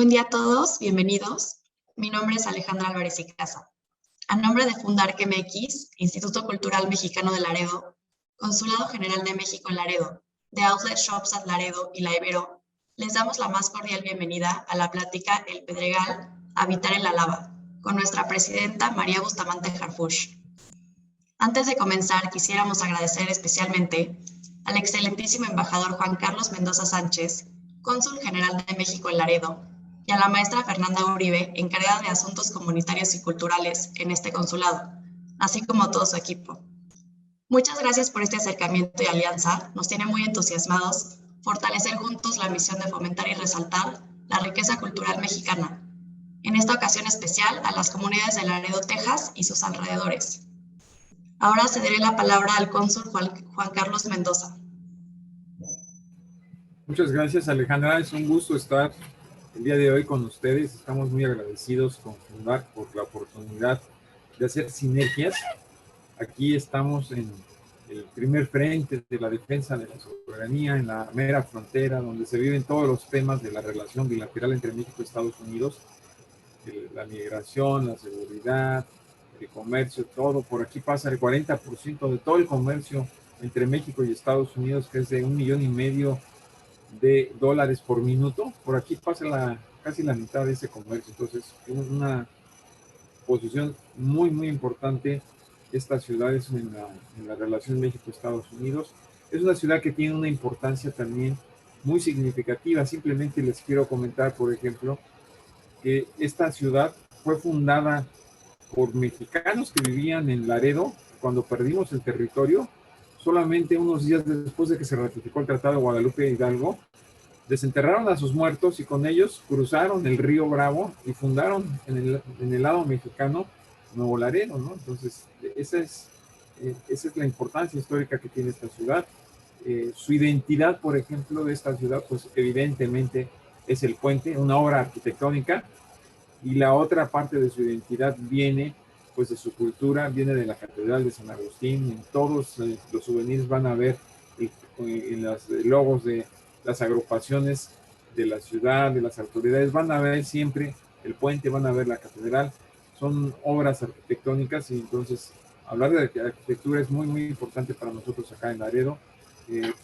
Buen día a todos, bienvenidos. Mi nombre es Alejandra Álvarez y Casa. A nombre de Fundark MX, Instituto Cultural Mexicano de Laredo, Consulado General de México en Laredo, The Outlet Shops at Laredo y La Ibero, les damos la más cordial bienvenida a la plática El Pedregal, Habitar en la Lava, con nuestra presidenta María Bustamante Harfuch. Antes de comenzar, quisiéramos agradecer especialmente al excelentísimo embajador Juan Carlos Mendoza Sánchez, Cónsul General de México en Laredo, y a la maestra Fernanda Uribe, encargada de Asuntos Comunitarios y Culturales en este consulado, así como todo su equipo. Muchas gracias por este acercamiento y alianza. Nos tiene muy entusiasmados fortalecer juntos la misión de fomentar y resaltar la riqueza cultural mexicana, en esta ocasión especial a las comunidades de Laredo, Texas y sus alrededores. Ahora cederé la palabra al cónsul Juan Carlos Mendoza. Muchas gracias, Alejandra. Es un gusto estar el día de hoy con ustedes. Estamos muy agradecidos con Fundark por la oportunidad de hacer sinergias. Aquí estamos en el primer frente de la defensa de la soberanía, en la mera frontera, donde se viven todos los temas de la relación bilateral entre México y Estados Unidos, la migración, la seguridad, el comercio, todo. Por aquí pasa el 40% de todo el comercio entre México y Estados Unidos, que es de $1,5 millones de dólares por minuto. Por aquí pasa casi la mitad de ese comercio. Entonces, una posición muy importante. Esta ciudad es en la relación México-Estados Unidos. Es una ciudad que tiene una importancia también muy significativa. Simplemente les quiero comentar, por ejemplo, que esta ciudad fue fundada por mexicanos que vivían en Laredo cuando perdimos el territorio. Solamente unos días después de que se ratificó el Tratado de Guadalupe Hidalgo, desenterraron a sus muertos y con ellos cruzaron el río Bravo y fundaron en el lado mexicano Nuevo Laredo, ¿no? Entonces, esa es la importancia histórica que tiene esta ciudad. Su identidad, por ejemplo, de esta ciudad, pues evidentemente es el puente, una obra arquitectónica, y la otra parte de su identidad viene pues de su cultura, viene de la Catedral de San Agustín. En todos los souvenirs van a ver en los logos de las agrupaciones de la ciudad, de las autoridades, van a ver siempre el puente, van a ver la catedral. Son obras arquitectónicas y entonces hablar de arquitectura es muy importante para nosotros acá en Laredo.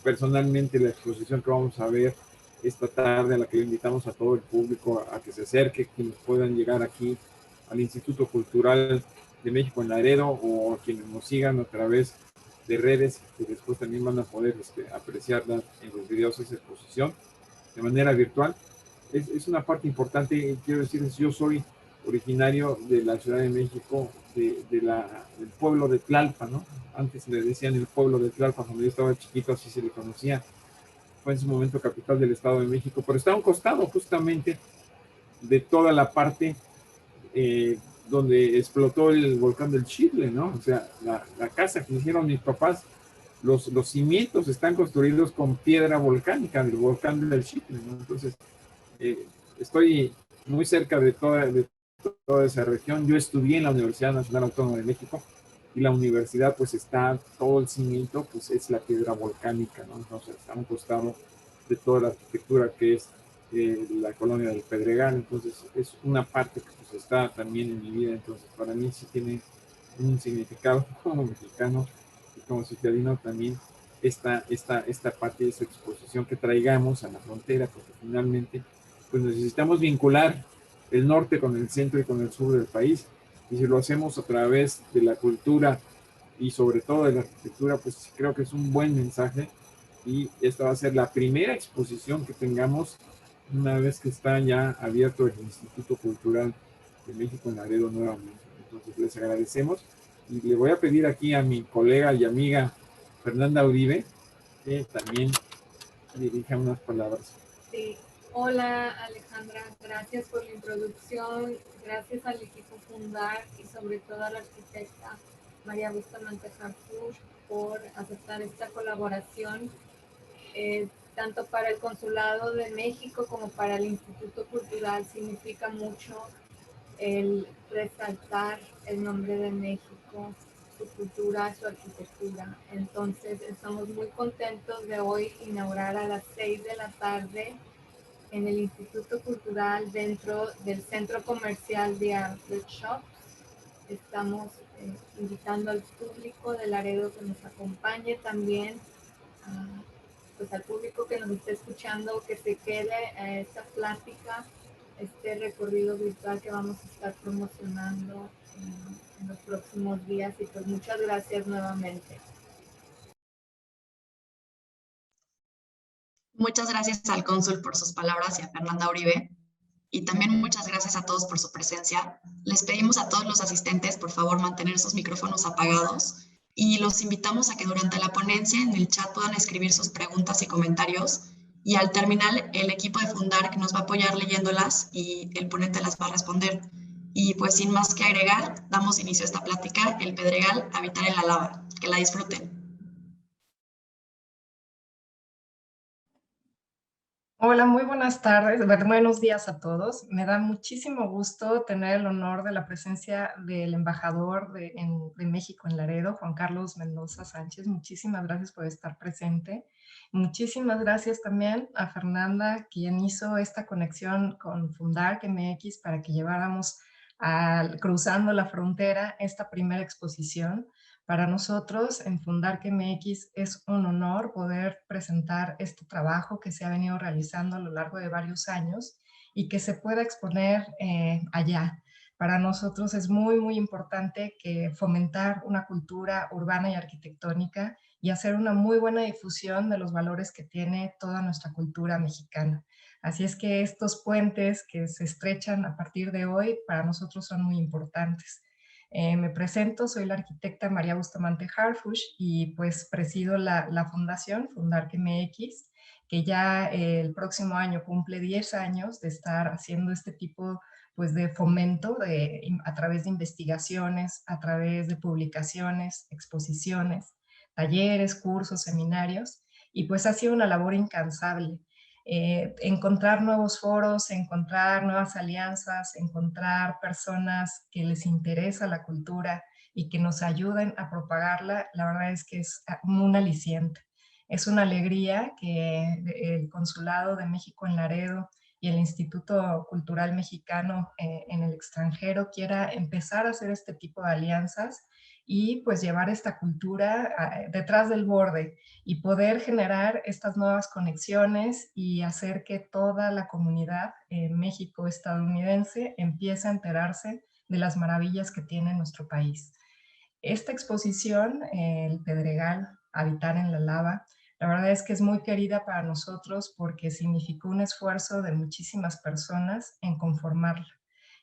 Personalmente, la exposición que vamos a ver esta tarde, a la que invitamos a todo el público a que se acerque, quienes puedan llegar aquí al Instituto Cultural de México en Laredo, o quienes nos sigan a través de redes, que después también van a poder apreciarla en los videos de esa exposición de manera virtual. Es una parte importante. Quiero decirles, yo soy originario de la Ciudad de México, del pueblo de Tlalpan, ¿no? Antes le decían el pueblo de Tlalpan, cuando yo estaba chiquito, así se le conocía. Fue en su momento capital del Estado de México, pero está a un costado justamente de toda la parte donde explotó el volcán del Chitle, ¿no? O sea, la casa que hicieron mis papás, los cimientos están construidos con piedra volcánica del volcán del Chitle, ¿no? Entonces, estoy muy cerca de toda esa región. Yo estudié en la Universidad Nacional Autónoma de México, y la universidad, pues está, todo el cimiento, pues es la piedra volcánica, ¿no? Entonces, está a un costado de toda la arquitectura que es la colonia del Pedregal. Entonces, es una parte que pues está también en mi vida. Entonces, para mí sí tiene un significado como mexicano y como ciudadano también esta parte, esta exposición que traigamos a la frontera, porque finalmente pues necesitamos vincular el norte con el centro y con el sur del país. Y si lo hacemos a través de la cultura y sobre todo de la arquitectura, pues creo que es un buen mensaje. Y esta va a ser la primera exposición que tengamos una vez que está ya abierto el Instituto Cultural de México en Laredo nuevamente. Entonces les agradecemos y le voy a pedir aquí a mi colega y amiga Fernanda Uribe que también dirija unas palabras. Sí. Hola Alejandra, gracias por la introducción, gracias al equipo Fundark y sobre todo a la arquitecta María Bustamante Harfuch por aceptar esta colaboración, tanto para el Consulado de México como para el Instituto Cultural. Significa mucho el resaltar el nombre de México, su cultura, su arquitectura. Entonces estamos muy contentos de hoy inaugurar a las 6 de la tarde en el Instituto Cultural dentro del Centro Comercial de Outlet Shops. Estamos invitando al público de Laredo que nos acompañe también, pues al público que nos esté escuchando, que se quede a esta plática, este recorrido virtual que vamos a estar promocionando en los próximos días. Y pues muchas gracias nuevamente. Muchas gracias al cónsul por sus palabras y a Fernanda Uribe. Y también muchas gracias a todos por su presencia. Les pedimos a todos los asistentes, por favor, mantener sus micrófonos apagados y los invitamos a que durante la ponencia en el chat puedan escribir sus preguntas y comentarios. Y al terminar, el equipo de Fundar nos va a apoyar leyéndolas y el ponente las va a responder. Y pues sin más que agregar, damos inicio a esta plática, El Pedregal, habitar en la lava. Que la disfruten. Hola, muy buenas tardes, buenos días a todos. Me da muchísimo gusto tener el honor de la presencia del embajador de México en Laredo, Juan Carlos Mendoza Sánchez. Muchísimas gracias por estar presente. Muchísimas gracias también a Fernanda, quien hizo esta conexión con Fundar MX para que lleváramos cruzando la frontera esta primera exposición. Para nosotros en Fundar MX es un honor poder presentar este trabajo que se ha venido realizando a lo largo de varios años y que se pueda exponer allá. Para nosotros es muy, muy importante que fomentar una cultura urbana y arquitectónica y hacer una muy buena difusión de los valores que tiene toda nuestra cultura mexicana. Así es que estos puentes que se estrechan a partir de hoy para nosotros son muy importantes. Me presento, soy la arquitecta María Bustamante Harfuch y pues presido la fundación Fundar MX, que ya el próximo año cumple 10 años de estar haciendo este tipo pues, de fomento a través de investigaciones, a través de publicaciones, exposiciones, talleres, cursos, seminarios, y pues ha sido una labor incansable. Encontrar nuevos foros, encontrar nuevas alianzas, encontrar personas que les interesa la cultura y que nos ayuden a propagarla, la verdad es que es un aliciente. Es una alegría que el Consulado de México en Laredo y el Instituto Cultural Mexicano en el extranjero quiera empezar a hacer este tipo de alianzas y pues llevar esta cultura detrás del borde y poder generar estas nuevas conexiones y hacer que toda la comunidad México-estadounidense empiece a enterarse de las maravillas que tiene nuestro país. Esta exposición, El Pedregal, habitar en la lava, la verdad es que es muy querida para nosotros porque significó un esfuerzo de muchísimas personas en conformarla.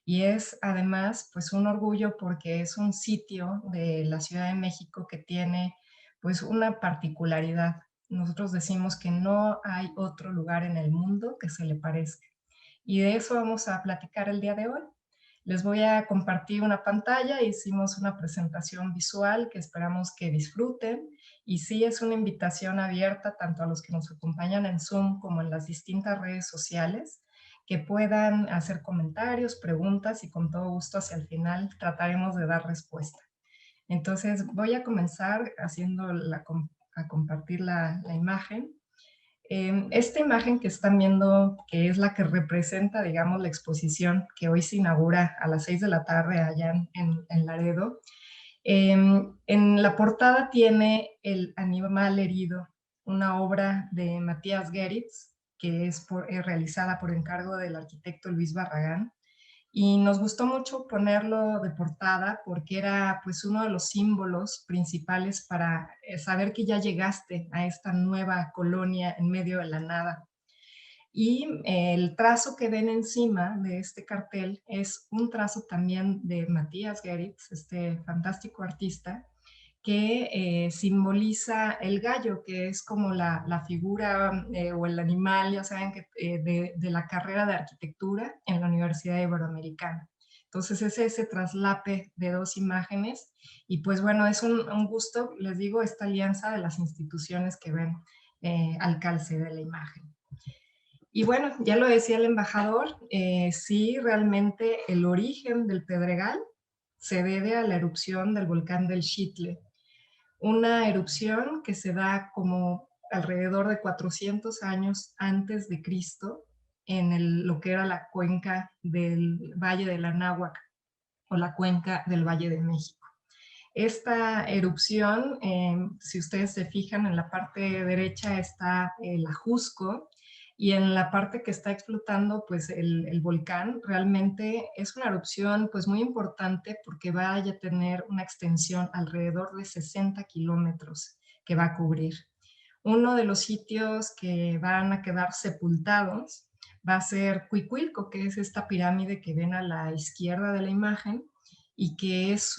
Y es además pues un orgullo porque es un sitio de la Ciudad de México que tiene pues una particularidad. Nosotros decimos que no hay otro lugar en el mundo que se le parezca. Y de eso vamos a platicar el día de hoy. Les voy a compartir una pantalla, hicimos una presentación visual que esperamos que disfruten y sí es una invitación abierta tanto a los que nos acompañan en Zoom como en las distintas redes sociales, que puedan hacer comentarios, preguntas y con todo gusto hacia el final trataremos de dar respuesta. Entonces voy a comenzar haciendo a compartir la imagen. Esta imagen que están viendo, que es la que representa, digamos, la exposición que hoy se inaugura a las 6 de la tarde allá en Laredo, en la portada tiene El animal herido, una obra de Matías Geritz, que es realizada por encargo del arquitecto Luis Barragán. Y nos gustó mucho ponerlo de portada porque era pues uno de los símbolos principales para saber que ya llegaste a esta nueva colonia en medio de la nada. Y el trazo que ven encima de este cartel es un trazo también de Matías Geritz, este fantástico artista, que simboliza el gallo, que es como la figura o el animal, ya saben, que, de la carrera de arquitectura en la Universidad Iberoamericana. Entonces es ese traslape de dos imágenes y pues bueno, es un gusto, les digo, esta alianza de las instituciones que ven al calce de la imagen. Y bueno, ya lo decía el embajador, sí, realmente el origen del Pedregal se debe a la erupción del volcán del Xitle, una erupción que se da como alrededor de 400 años antes de Cristo en lo que era la cuenca del Valle del Anáhuac o la cuenca del Valle de México. Esta erupción, si ustedes se fijan, en la parte derecha está el Ajusco, y en la parte que está explotando, pues el volcán realmente es una erupción pues muy importante porque va a tener una extensión alrededor de 60 kilómetros que va a cubrir. Uno de los sitios que van a quedar sepultados va a ser Cuicuilco, que es esta pirámide que ven a la izquierda de la imagen, y que es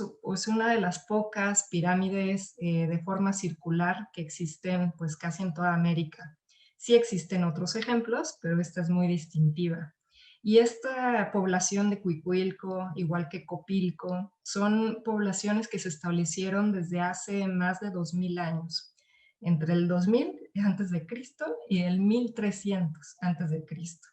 una de las pocas pirámides de forma circular que existen pues casi en toda América. Sí existen otros ejemplos, pero esta es muy distintiva. Y esta población de Cuicuilco, igual que Copilco, son poblaciones que se establecieron desde hace más de 2000 años, entre el 2000 antes de Cristo y el 1300 antes de Cristo.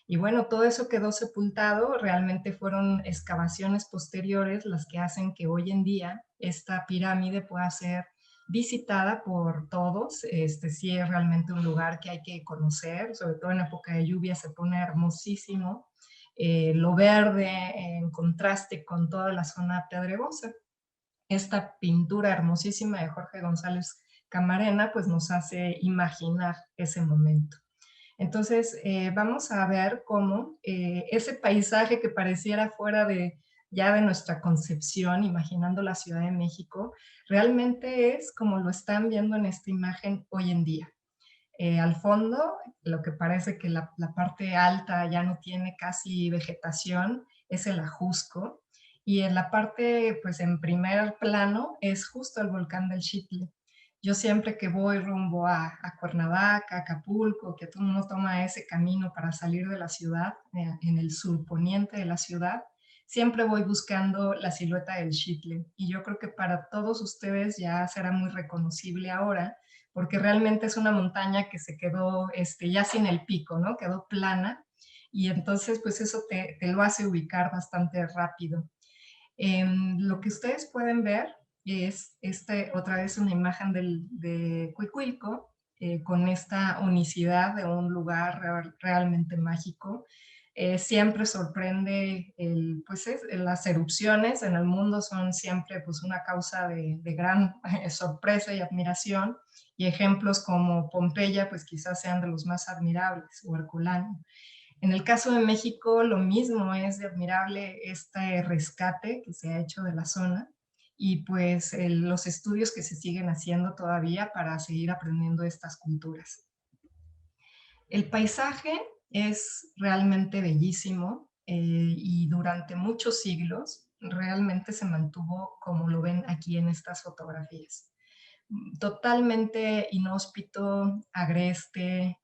Y bueno, todo eso quedó sepultado, realmente fueron excavaciones posteriores las que hacen que hoy en día esta pirámide pueda ser visitada por todos. Sí es realmente un lugar que hay que conocer, sobre todo en época de lluvia se pone hermosísimo, lo verde en contraste con toda la zona pedregosa. Esta pintura hermosísima de Jorge González Camarena pues nos hace imaginar ese momento. Entonces, vamos a ver cómo ese paisaje que pareciera fuera ya de nuestra concepción, imaginando la Ciudad de México, realmente es como lo están viendo en esta imagen hoy en día. Al fondo, lo que parece que la parte alta ya no tiene casi vegetación, es el Ajusco, y en la parte, pues en primer plano, es justo el volcán del Xitle. Yo siempre que voy rumbo a Cuernavaca, Acapulco, que todo el mundo toma ese camino para salir de la ciudad, en el surponiente de la ciudad, siempre voy buscando la silueta del Xitle. Y yo creo que para todos ustedes ya será muy reconocible ahora, porque realmente es una montaña que se quedó ya sin el pico, ¿no? Quedó plana, y entonces pues eso te lo hace ubicar bastante rápido. Lo que ustedes pueden ver es otra vez una imagen de Cuicuilco, con esta unicidad de un lugar realmente mágico. Siempre sorprende, las erupciones en el mundo son siempre pues, una causa de gran sorpresa y admiración, y ejemplos como Pompeya pues quizás sean de los más admirables, o Herculano. En el caso de México, lo mismo, es admirable este rescate que se ha hecho de la zona, y pues los estudios que se siguen haciendo todavía para seguir aprendiendo estas culturas. El paisaje es realmente bellísimo, y durante muchos siglos realmente se mantuvo como lo ven aquí en estas fotografías. Totalmente inhóspito, agreste,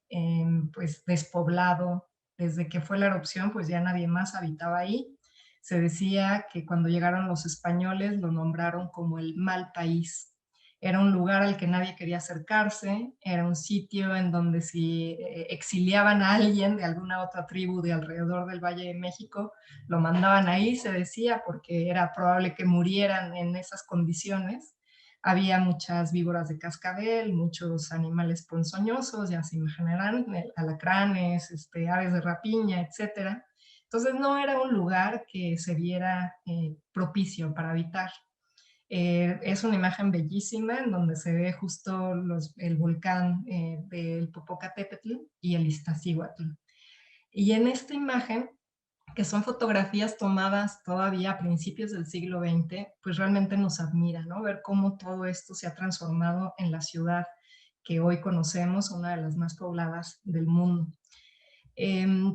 pues despoblado. Desde que fue la erupción, pues ya nadie más habitaba ahí. Se decía que cuando llegaron los españoles lo nombraron como el mal país. Era un lugar al que nadie quería acercarse, era un sitio en donde si exiliaban a alguien de alguna otra tribu de alrededor del Valle de México, lo mandaban ahí, se decía, porque era probable que murieran en esas condiciones. Había muchas víboras de cascabel, muchos animales ponzoñosos, ya se imaginarán, alacranes, aves de rapiña, etc. Entonces no era un lugar que se viera propicio para habitar. Es una imagen bellísima en donde se ve justo el volcán del Popocatépetl y el Iztaccíhuatl. Y en esta imagen, que son fotografías tomadas todavía a principios del siglo XX, pues realmente nos admira, ¿no? Ver cómo todo esto se ha transformado en la ciudad que hoy conocemos, una de las más pobladas del mundo.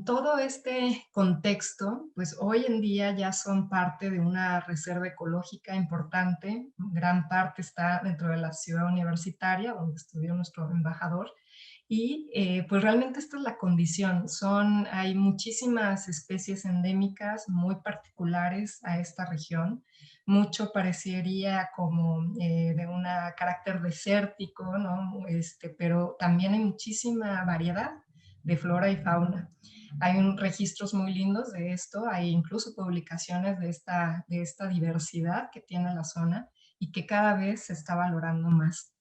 Todo este contexto, pues hoy en día ya son parte de una reserva ecológica importante. Gran parte está dentro de la ciudad universitaria, donde estudió nuestro embajador. Y pues realmente esta es la condición. Hay muchísimas especies endémicas muy particulares a esta región. Mucho parecería como de un carácter desértico, ¿no? Pero también hay muchísima variedad de flora y fauna. Hay registros muy lindos de esto, hay incluso publicaciones de esta diversidad que tiene la zona y que cada vez se está valorando más.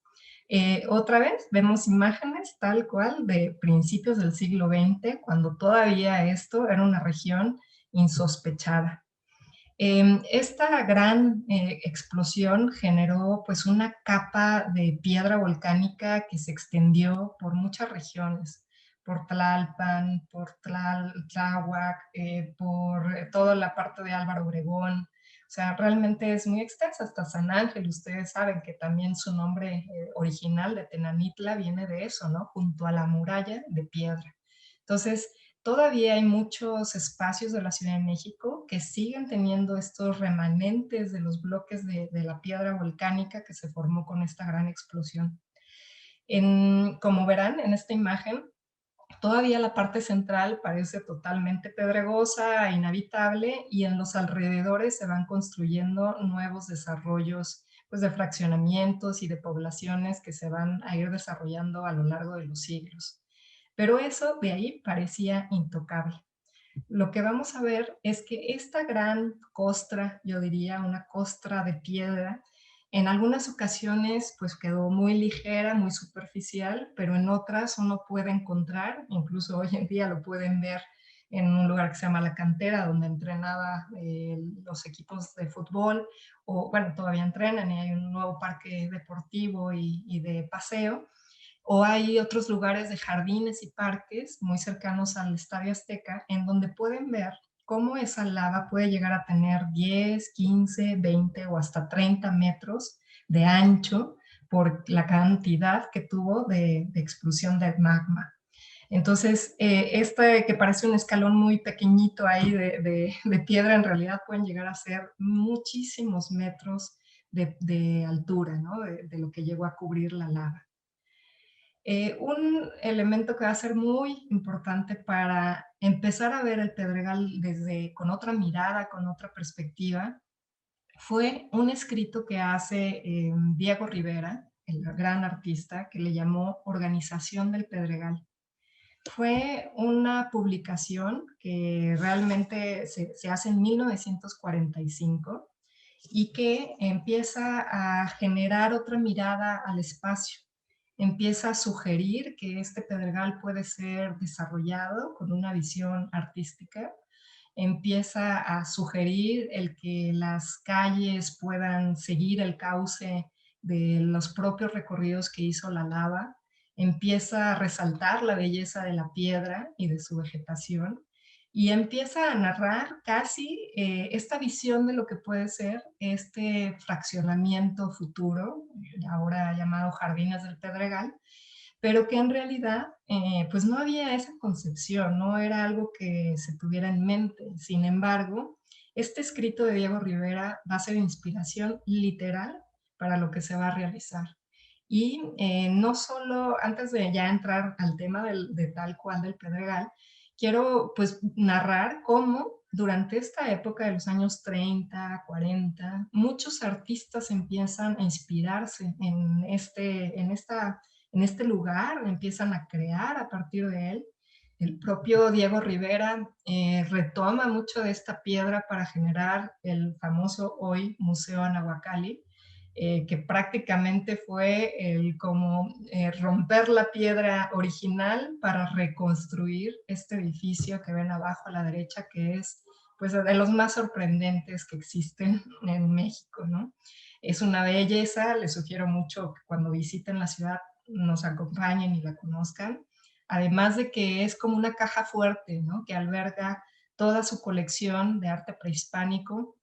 Otra vez vemos imágenes tal cual de principios del siglo XX, cuando todavía esto era una región insospechada. Esta gran explosión generó pues una capa de piedra volcánica que se extendió por muchas regiones, por Tlalpan, por Tláhuac, por toda la parte de Álvaro Obregón. O sea, realmente es muy extensa, hasta San Ángel. Ustedes saben que también su nombre original de Tenanitla viene de eso, ¿no? Junto a la muralla de piedra. Entonces, todavía hay muchos espacios de la Ciudad de México que siguen teniendo estos remanentes de los bloques de la piedra volcánica que se formó con esta gran explosión. Como verán en esta imagen, todavía la parte central parece totalmente pedregosa, inhabitable, y en los alrededores se van construyendo nuevos desarrollos pues, de fraccionamientos y de poblaciones que se van a ir desarrollando a lo largo de los siglos. Pero eso de ahí parecía intocable. Lo que vamos a ver es que esta gran costra, yo diría una costra de piedra, en algunas ocasiones pues quedó muy ligera, muy superficial, pero en otras uno puede encontrar, incluso hoy en día lo pueden ver en un lugar que se llama La Cantera, donde entrenaba los equipos de fútbol, o bueno, todavía entrenan y hay un nuevo parque deportivo y de paseo, o hay otros lugares de jardines y parques muy cercanos al Estadio Azteca en donde pueden ver cómo esa lava puede llegar a tener 10, 15, 20 o hasta 30 metros de ancho por la cantidad que tuvo de explosión del magma. Entonces, este que parece un escalón muy pequeñito ahí de piedra, en realidad pueden llegar a ser muchísimos metros de altura, ¿no? De lo que llegó a cubrir la lava. Un elemento que va a ser muy importante para empezar a ver el Pedregal con otra mirada, con otra perspectiva, fue un escrito que hace Diego Rivera, el gran artista, que le llamó Organización del Pedregal. Fue una publicación que realmente se hace en 1945 y que empieza a generar otra mirada al espacio. Empieza a sugerir que este pedregal puede ser desarrollado con una visión artística. Empieza a sugerir el que las calles puedan seguir el cauce de los propios recorridos que hizo la lava. Empieza a resaltar la belleza de la piedra y de su vegetación y empieza a narrar casi esta visión de lo que puede ser este fraccionamiento futuro, ahora llamado Jardines del Pedregal, pero que en realidad pues no había esa concepción, no era algo que se tuviera en mente. Sin embargo, este escrito de Diego Rivera va a ser inspiración literal para lo que se va a realizar. Y no solo, antes de ya entrar al tema de tal cual del Pedregal, quiero pues narrar cómo durante esta época de los años 30, 40, muchos artistas empiezan a inspirarse en este lugar, empiezan a crear a partir de él. El propio Diego Rivera retoma mucho de esta piedra para generar el famoso hoy Museo Anahuacalli, que prácticamente fue como romper la piedra original para reconstruir este edificio que ven abajo a la derecha, que es pues de los más sorprendentes que existen en México, ¿no? Es una belleza, les sugiero mucho que cuando visiten la ciudad nos acompañen y la conozcan, además de que es como una caja fuerte, ¿no? Que alberga toda su colección de arte prehispánico,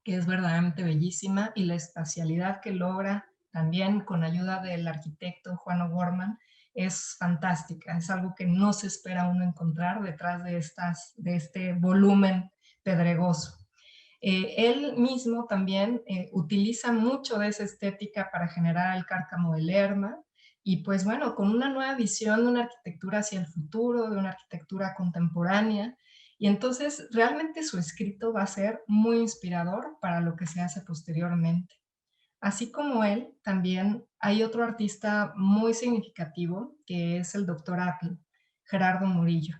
que es verdaderamente bellísima, y la espacialidad que logra también con ayuda del arquitecto Juan O'Gorman es fantástica, es algo que no se espera uno encontrar detrás de este volumen pedregoso. Él mismo también utiliza mucho de esa estética para generar el cárcamo de Lerma, y pues bueno, con una nueva visión de una arquitectura hacia el futuro, de una arquitectura contemporánea, y entonces realmente su escrito va a ser muy inspirador para lo que se hace posteriormente. Así como él, también hay otro artista muy significativo que es el doctor Apple, Gerardo Murillo.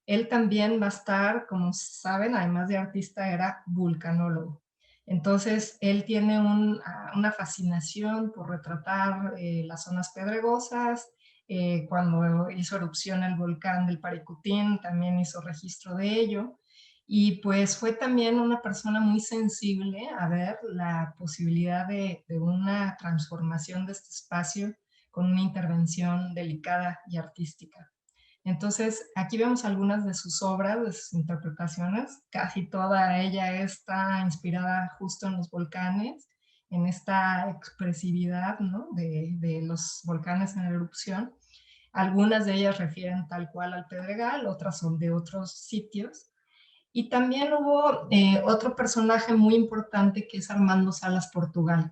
Él también va a estar, como saben, además de artista, era vulcanólogo. Entonces, él tiene una fascinación por retratar las zonas pedregosas. Cuando hizo erupción el volcán del Paricutín, también hizo registro de ello. Y pues fue también una persona muy sensible a ver la posibilidad de una transformación de este espacio con una intervención delicada y artística. Entonces, aquí vemos algunas de sus obras, de sus interpretaciones. Casi toda ella está inspirada justo en los volcanes, en esta expresividad, ¿no?, de los volcanes en erupción. Algunas de ellas refieren tal cual al Pedregal, otras son de otros sitios. Y también hubo otro personaje muy importante que es Armando Salas Portugal,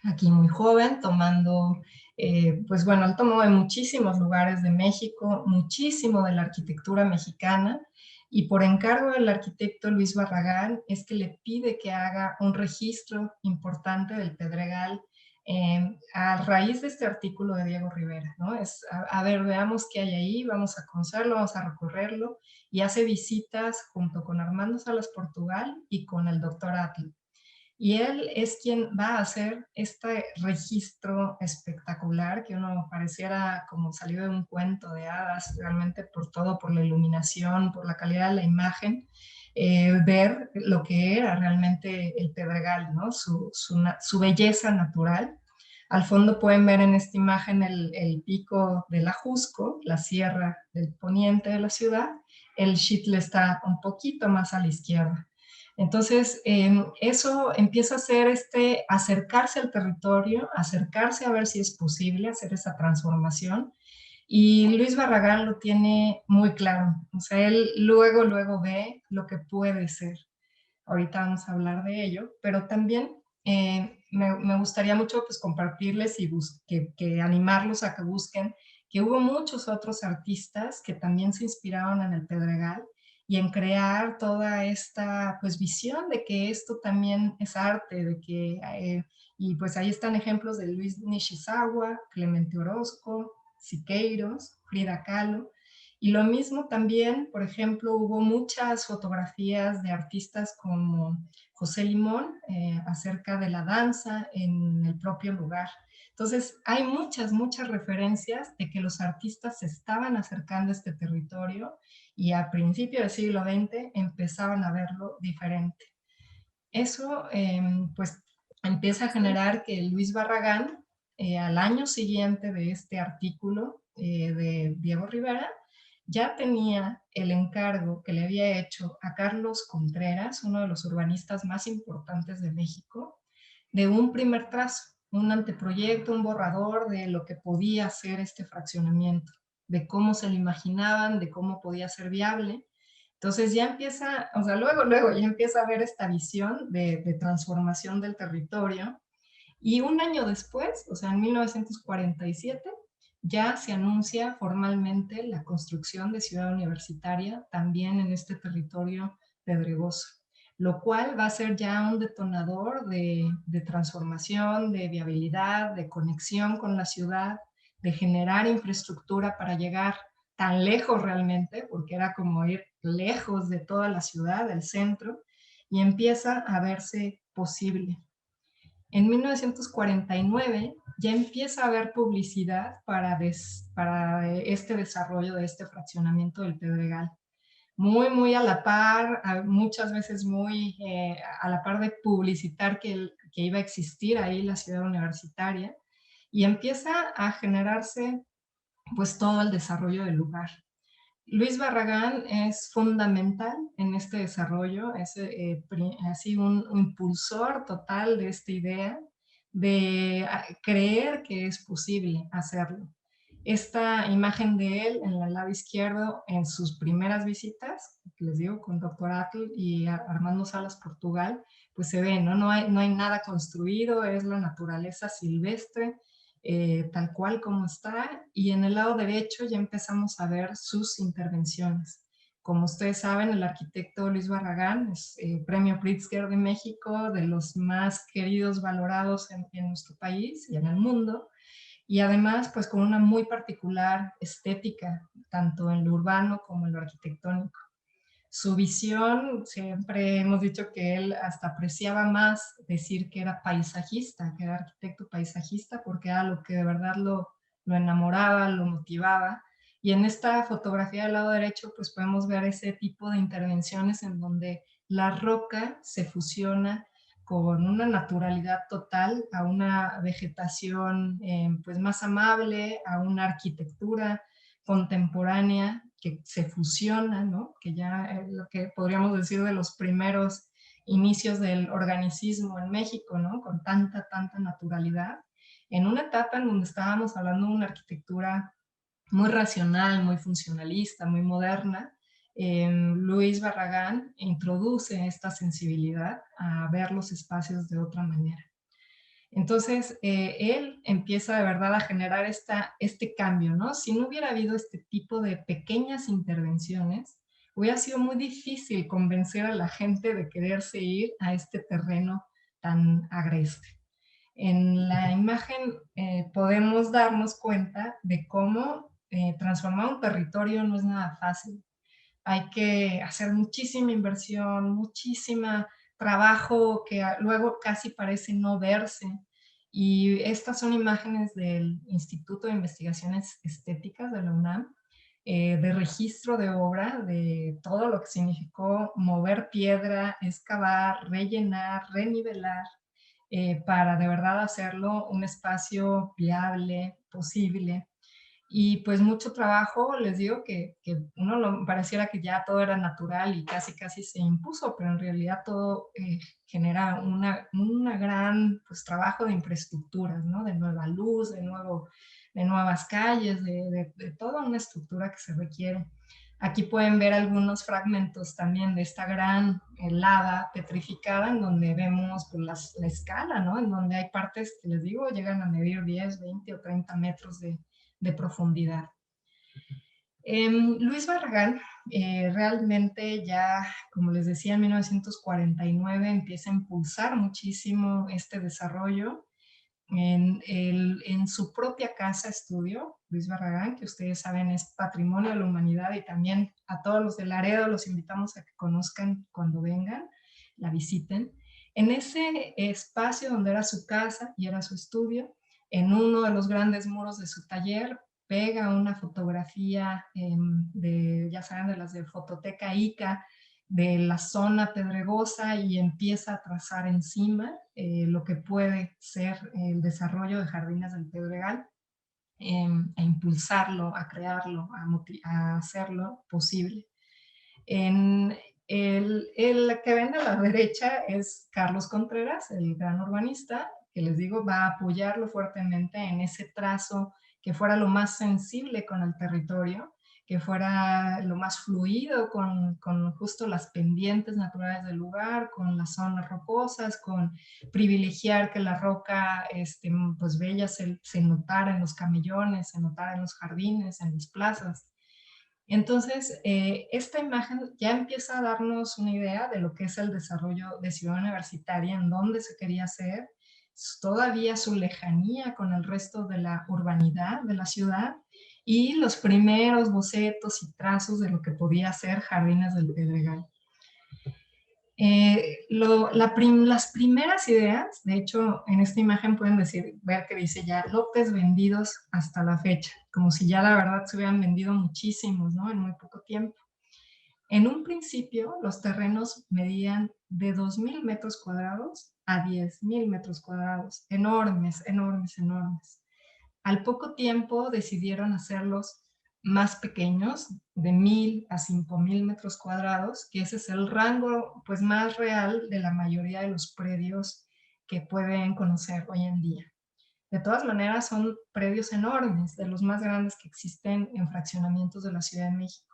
aquí muy joven, tomando, pues bueno, él tomó de muchísimos lugares de México, muchísimo de la arquitectura mexicana, y por encargo del arquitecto Luis Barragán es que le pide que haga un registro importante del Pedregal a raíz de este artículo de Diego Rivera, ¿no? Es, a ver, veamos qué hay ahí, vamos a conocerlo, vamos a recorrerlo, y hace visitas junto con Armando Salas Portugal y con el doctor Atl. Y él es quien va a hacer este registro espectacular que uno pareciera como salido de un cuento de hadas, realmente por todo, por la iluminación, por la calidad de la imagen, ver lo que era realmente el Pedregal, ¿no? Su belleza natural. Al fondo pueden ver en esta imagen el pico del Ajusco, la sierra del poniente de la ciudad. El Xitle está un poquito más a la izquierda. Entonces, eso empieza a ser acercarse al territorio, acercarse a ver si es posible hacer esa transformación. Y Luis Barragán lo tiene muy claro. O sea, él luego ve lo que puede ser. Ahorita vamos a hablar de ello, pero también me gustaría mucho pues, compartirles y que animarlos a que busquen que hubo muchos otros artistas que también se inspiraron en el Pedregal y en crear toda esta pues, visión de que esto también es arte, de que, y pues ahí están ejemplos de Luis Nishizawa, Clemente Orozco, Siqueiros, Frida Kahlo. Y lo mismo también, por ejemplo, hubo muchas fotografías de artistas como José Limón acerca de la danza en el propio lugar. Entonces, hay muchas referencias de que los artistas se estaban acercando a este territorio y a principios del siglo XX empezaban a verlo diferente. Eso, pues, empieza a generar que Luis Barragán, al año siguiente de este artículo de Diego Rivera, ya tenía el encargo que le había hecho a Carlos Contreras, uno de los urbanistas más importantes de México, de un primer trazo, un anteproyecto, un borrador de lo que podía ser este fraccionamiento, de cómo se lo imaginaban, de cómo podía ser viable. Entonces ya empieza, o sea, luego ya empieza a ver esta visión de transformación del territorio. Y un año después, o sea, en 1947, ya se anuncia formalmente la construcción de Ciudad Universitaria también en este territorio pedregoso, lo cual va a ser ya un detonador de transformación, de viabilidad, de conexión con la ciudad, de generar infraestructura para llegar tan lejos realmente, porque era como ir lejos de toda la ciudad, del centro, y empieza a verse posible. En 1949 ya empieza a haber publicidad para este desarrollo de este fraccionamiento del Pedregal. Muy a la par, muchas veces muy a la par de publicitar que iba a existir ahí la ciudad universitaria, y empieza a generarse pues todo el desarrollo del lugar. Luis Barragán es fundamental en este desarrollo, es así un impulsor total de esta idea de creer que es posible hacerlo. Esta imagen de él en el lado izquierdo en sus primeras visitas, les digo, con Dr. Atl y Armando Salas Portugal, pues se ve, ¿no? No hay nada construido, es la naturaleza silvestre, tal cual como está, y en el lado derecho ya empezamos a ver sus intervenciones. Como ustedes saben, el arquitecto Luis Barragán es Premio Pritzker de México, de los más queridos, valorados en nuestro país y en el mundo, y además pues con una muy particular estética, tanto en lo urbano como en lo arquitectónico. Su visión, siempre hemos dicho que él hasta apreciaba más decir que era paisajista, que era arquitecto paisajista, porque era lo que de verdad lo enamoraba, lo motivaba. Y en esta fotografía del lado derecho, pues podemos ver ese tipo de intervenciones en donde la roca se fusiona con una naturalidad total a una vegetación pues más amable, a una arquitectura contemporánea que se fusiona, ¿no? Que ya es lo que podríamos decir de los primeros inicios del organicismo en México, ¿no? Con tanta naturalidad, en una etapa en donde estábamos hablando de una arquitectura muy racional, muy funcionalista, muy moderna. Luis Barragán introduce esta sensibilidad a ver los espacios de otra manera. Entonces, él empieza de verdad a generar este cambio, ¿no? Si no hubiera habido este tipo de pequeñas intervenciones, hubiera sido muy difícil convencer a la gente de quererse ir a este terreno tan agreste. En la imagen podemos darnos cuenta de cómo transformar un territorio no es nada fácil. Hay que hacer muchísima inversión, muchísima trabajo que luego casi parece no verse. Y estas son imágenes del Instituto de Investigaciones Estéticas de la UNAM, de registro de obra, de todo lo que significó mover piedra, excavar, rellenar, renivelar, para de verdad hacerlo un espacio viable, posible. Y pues mucho trabajo, les digo que uno pareciera que ya todo era natural y casi se impuso, pero en realidad todo genera una gran pues, trabajo de infraestructuras, ¿no? De nueva luz, de nuevas calles, de toda una estructura que se requiere. Aquí pueden ver algunos fragmentos también de esta gran lava petrificada en donde vemos pues, la escala, ¿no? En donde hay partes que les digo llegan a medir 10, 20 o 30 metros de profundidad. Luis Barragán realmente ya, como les decía, en 1949 empieza a impulsar muchísimo este desarrollo en su propia casa estudio, Luis Barragán, que ustedes saben es patrimonio de la humanidad, y también a todos los de Laredo los invitamos a que conozcan cuando vengan, la visiten. En ese espacio donde era su casa y era su estudio, en uno de los grandes muros de su taller, pega una fotografía ya saben, de las de Fototeca Ica, de la zona pedregosa, y empieza a trazar encima lo que puede ser el desarrollo de Jardines del Pedregal, a impulsarlo, a crearlo, a hacerlo posible. El que ven a la derecha es Carlos Contreras, el gran urbanista, que les digo va a apoyarlo fuertemente en ese trazo que fuera lo más sensible con el territorio, que fuera lo más fluido con justo las pendientes naturales del lugar, con las zonas rocosas, con privilegiar que la roca pues bella se notara en los camellones, se notara en los jardines, en las plazas. Entonces, esta imagen ya empieza a darnos una idea de lo que es el desarrollo de Ciudad Universitaria, en dónde se quería hacer, todavía su lejanía con el resto de la urbanidad de la ciudad, y los primeros bocetos y trazos de lo que podía ser Jardines del Pedregal. Las primeras ideas, de hecho, en esta imagen pueden ver que dice ya lotes vendidos hasta la fecha, como si ya la verdad se hubieran vendido muchísimos, ¿no? En muy poco tiempo. En un principio, los terrenos medían de 2,000 metros cuadrados a 10,000 metros cuadrados, enormes, enormes, enormes. Al poco tiempo decidieron hacerlos más pequeños, de 1,000 a 5,000 metros cuadrados, que ese es el rango pues, más real de la mayoría de los predios que pueden conocer hoy en día. De todas maneras, son predios enormes, de los más grandes que existen en fraccionamientos de la Ciudad de México.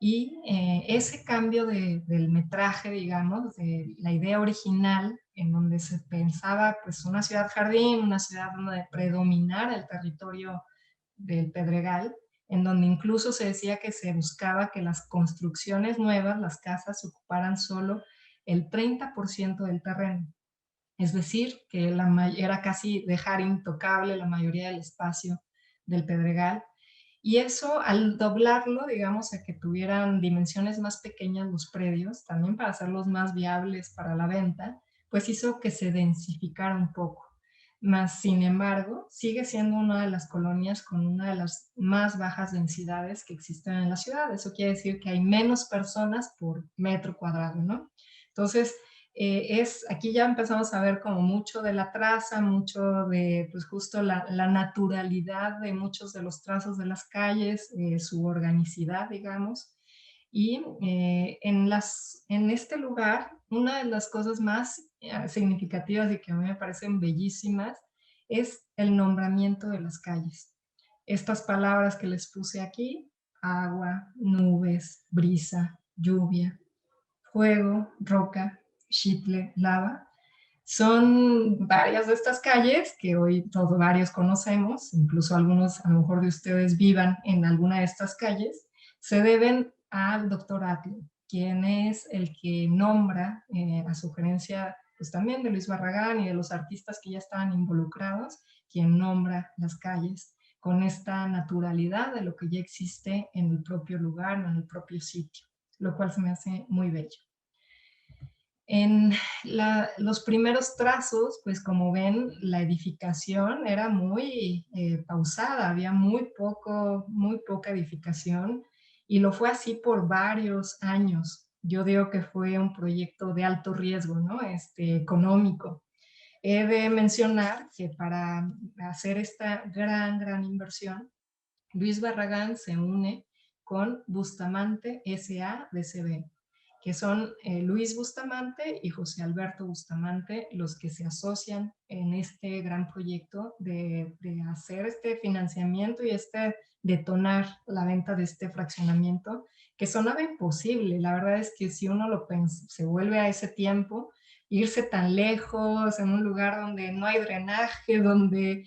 Y ese cambio del metraje, digamos, de la idea original, en donde se pensaba pues una ciudad jardín, una ciudad donde predominara el territorio del Pedregal, en donde incluso se decía que se buscaba que las construcciones nuevas, las casas, ocuparan solo el 30% del terreno. Es decir, que era casi dejar intocable la mayoría del espacio del Pedregal. Y eso, al doblarlo, digamos, a que tuvieran dimensiones más pequeñas los predios, también para hacerlos más viables para la venta, pues hizo que se densificara un poco. Más, sin embargo, sigue siendo una de las colonias con una de las más bajas densidades que existen en la ciudad. Eso quiere decir que hay menos personas por metro cuadrado, ¿no? Entonces, aquí ya empezamos a ver como mucho de la traza, mucho de pues justo la naturalidad de muchos de los trazos de las calles, su organicidad, digamos. Y en este lugar, una de las cosas más significativas y que a mí me parecen bellísimas es el nombramiento de las calles. Estas palabras que les puse aquí: agua, nubes, brisa, lluvia, fuego, roca, xitle, lava, son varias de estas calles que hoy todos varios conocemos, incluso algunos a lo mejor de ustedes vivan en alguna de estas calles, se deben al doctor Atle, quien es el que nombra, a sugerencia pues también de Luis Barragán y de los artistas que ya estaban involucrados, quien nombra las calles con esta naturalidad de lo que ya existe en el propio lugar, en el propio sitio, lo cual se me hace muy bello. En los primeros trazos, pues como ven, la edificación era muy pausada, había muy poca edificación, y lo fue así por varios años. Yo digo que fue un proyecto de alto riesgo, ¿no? Económico. He de mencionar que para hacer esta gran inversión, Luis Barragán se une con Bustamante S.A. de CB, que son Luis Bustamante y José Alberto Bustamante los que se asocian en este gran proyecto de hacer este financiamiento y detonar la venta de este fraccionamiento, que sonaba imposible. La verdad es que si uno lo se vuelve a ese tiempo, irse tan lejos, en un lugar donde no hay drenaje, donde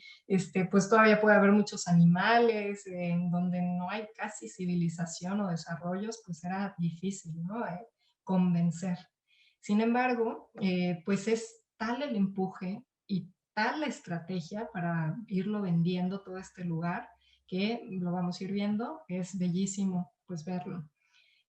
pues todavía puede haber muchos animales, en donde no hay casi civilización o desarrollos, pues era difícil, ¿no? Convencer. Sin embargo, pues es tal el empuje y tal la estrategia para irlo vendiendo todo este lugar, que lo vamos a ir viendo, es bellísimo pues verlo.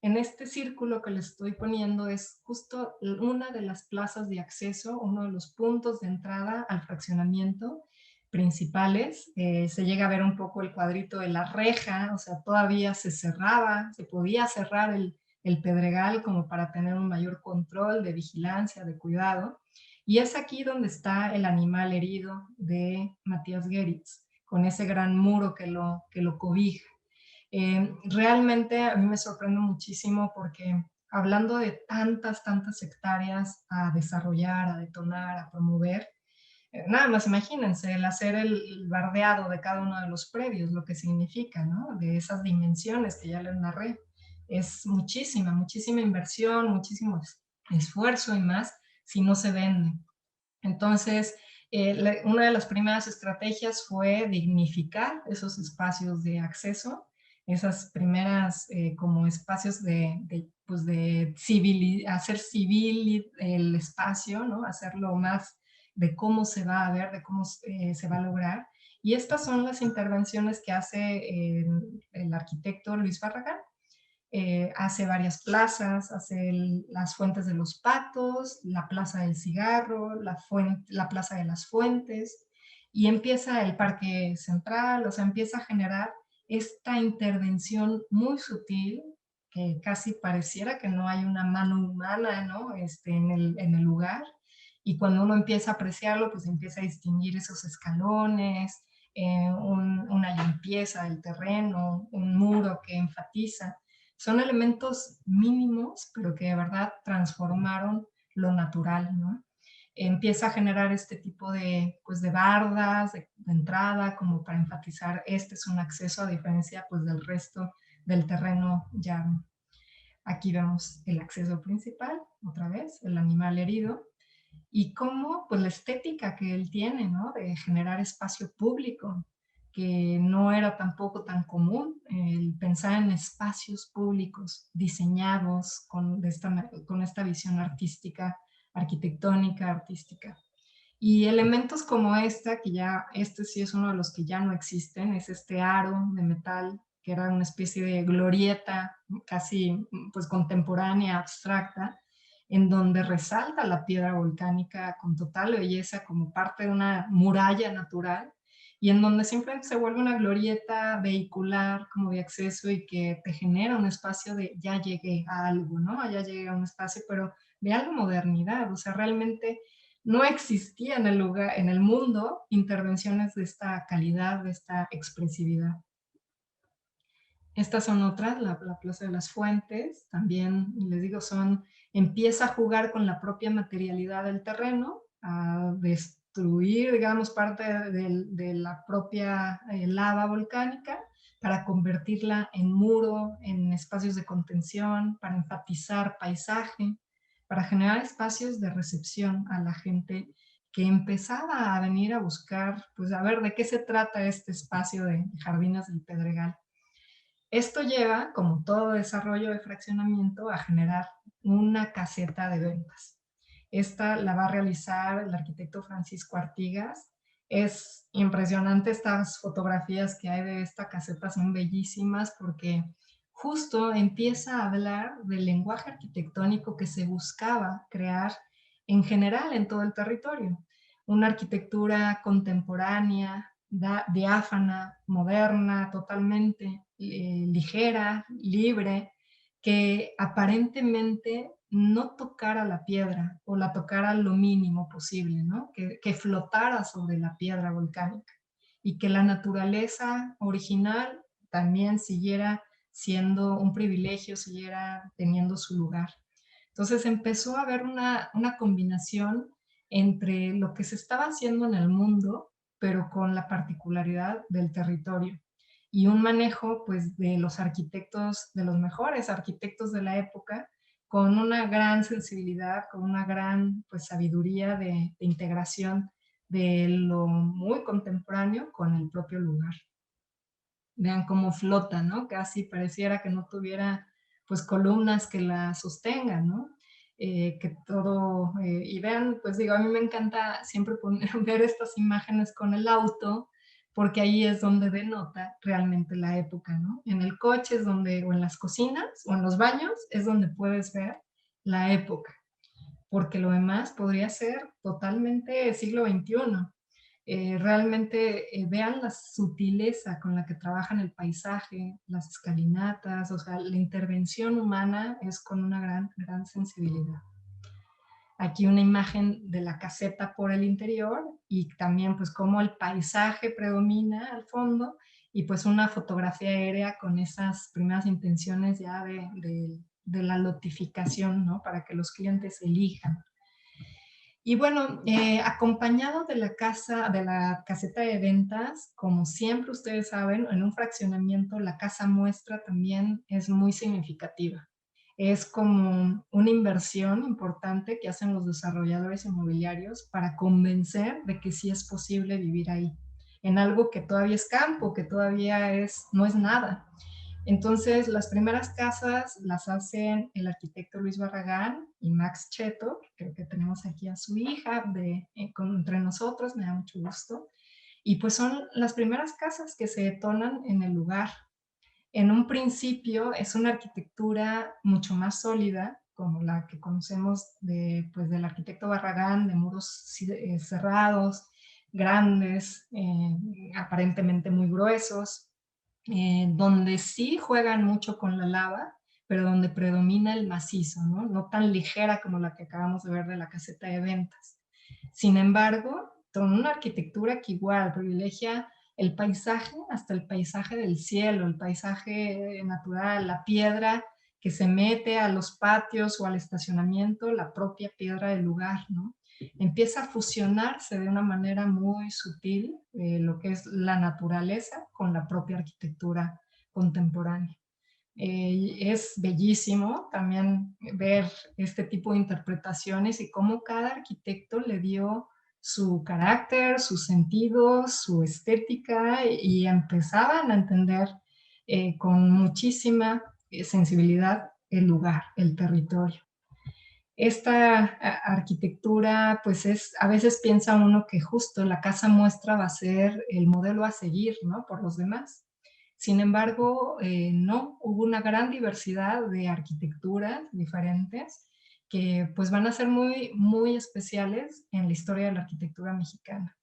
En este círculo que les estoy poniendo es justo una de las plazas de acceso, uno de los puntos de entrada al fraccionamiento principales. Se llega a ver un poco el cuadrito de la reja, o sea, todavía se cerraba, se podía cerrar el pedregal como para tener un mayor control de vigilancia, de cuidado. Y es aquí donde está el animal herido de Matías Geritz, con ese gran muro que lo cobija. Realmente a mí me sorprende muchísimo porque hablando de tantas hectáreas a desarrollar, a detonar, a promover, nada más imagínense el hacer el bardeado de cada uno de los predios, lo que significa, ¿no? De esas dimensiones que ya les narré. Es muchísima inversión, muchísimo esfuerzo y más si no se vende. Entonces, una de las primeras estrategias fue dignificar esos espacios de acceso, esas primeras como espacios pues de hacer civil el espacio, ¿no? Hacerlo más de cómo se va a ver, de cómo se va a lograr. Y estas son las intervenciones que hace el arquitecto Luis Barragán. Hace varias plazas, hace las Fuentes de los Patos, la Plaza del Cigarro, la Plaza de las Fuentes, y empieza el Parque Central, o sea, empieza a generar esta intervención muy sutil, que casi pareciera que no hay una mano humana, ¿no? En el lugar, y cuando uno empieza a apreciarlo, pues empieza a distinguir esos escalones, una limpieza del terreno, un muro que enfatiza. Son elementos mínimos, pero que de verdad transformaron lo natural, ¿no? Empieza a generar este tipo pues de bardas de entrada, como para enfatizar, este es un acceso a diferencia pues del resto del terreno llano. Aquí vemos el acceso principal, otra vez, el animal herido, y cómo pues la estética que él tiene, ¿no? De generar espacio público, que no era tampoco tan común el pensar en espacios públicos diseñados con esta visión artística, arquitectónica, artística. Y elementos como este sí es uno de los que ya no existen, es este aro de metal que era una especie de glorieta casi pues contemporánea, abstracta, en donde resalta la piedra volcánica con total belleza como parte de una muralla natural, y en donde simplemente se vuelve una glorieta vehicular como de acceso y que te genera un espacio de ya llegué a algo, ¿no? Ya llegué a un espacio, pero de algo modernidad, o sea, realmente no existía en el lugar, en el mundo, intervenciones de esta calidad, de esta expresividad. Estas son otras, la Plaza de las Fuentes, también les digo, empieza a jugar con la propia materialidad del terreno, a destruir, digamos, parte de la propia lava volcánica para convertirla en muro, en espacios de contención, para enfatizar paisaje, para generar espacios de recepción a la gente que empezaba a venir a buscar, pues a ver de qué se trata este espacio de Jardines del Pedregal. Esto lleva, como todo desarrollo de fraccionamiento, a generar una caseta de ventas. Esta la va a realizar el arquitecto Francisco Artigas. Es impresionante, estas fotografías que hay de esta caseta son bellísimas porque justo empieza a hablar del lenguaje arquitectónico que se buscaba crear en general en todo el territorio. Una arquitectura contemporánea, diáfana, moderna, totalmente ligera, libre, que aparentemente no tocara la piedra o la tocara lo mínimo posible, ¿no? Que flotara sobre la piedra volcánica y que la naturaleza original también siguiera siendo un privilegio, siguiera teniendo su lugar. Entonces empezó a haber una combinación entre lo que se estaba haciendo en el mundo, pero con la particularidad del territorio y un manejo pues de los arquitectos, de los mejores arquitectos de la época, con una gran sensibilidad, con una gran pues sabiduría de integración de lo muy contemporáneo con el propio lugar. Vean cómo flota, ¿no? Casi pareciera que no tuviera pues columnas que la sostengan, ¿no? Que todo, y vean, pues digo, a mí me encanta siempre ver estas imágenes con el auto, porque ahí es donde denota realmente la época, ¿no? En el coche es donde, o en las cocinas, o en los baños, es donde puedes ver la época, porque lo demás podría ser totalmente siglo XXI. Realmente vean la sutileza con la que trabajan el paisaje, las escalinatas, o sea, la intervención humana es con una gran sensibilidad. Aquí una imagen de la caseta por el interior y también pues cómo el paisaje predomina al fondo y pues una fotografía aérea con esas primeras intenciones ya de la lotificación, ¿no? Para que los clientes elijan. Y bueno, acompañado de la caseta de ventas, como siempre ustedes saben, en un fraccionamiento la casa muestra también es muy significativa. Es como una inversión importante que hacen los desarrolladores inmobiliarios para convencer de que sí es posible vivir ahí, en algo que todavía es campo, que todavía no es nada. Entonces, las primeras casas las hacen el arquitecto Luis Barragán y Max Cheto, creo que tenemos aquí a su hija entre nosotros, me da mucho gusto. Y pues son las primeras casas que se detonan en el lugar. En un principio es una arquitectura mucho más sólida, como la que conocemos del arquitecto Barragán, de muros cerrados, grandes, aparentemente muy gruesos, donde sí juegan mucho con la lava, pero donde predomina el macizo, ¿no? No tan ligera como la que acabamos de ver de la caseta de ventas. Sin embargo, con una arquitectura que igual privilegia el paisaje, hasta el paisaje del cielo, el paisaje natural, la piedra que se mete a los patios o al estacionamiento, la propia piedra del lugar, ¿no? Empieza a fusionarse de una manera muy sutil lo que es la naturaleza con la propia arquitectura contemporánea. Es bellísimo también ver este tipo de interpretaciones y cómo cada arquitecto le dio su carácter, sus sentidos, su estética y empezaban a entender con muchísima sensibilidad el lugar, el territorio. Esta arquitectura, pues a veces piensa uno que justo la casa muestra va a ser el modelo a seguir, ¿no? Por los demás. Sin embargo, no, hubo una gran diversidad de arquitecturas diferentes que pues van a ser muy, muy especiales en la historia de la arquitectura mexicana.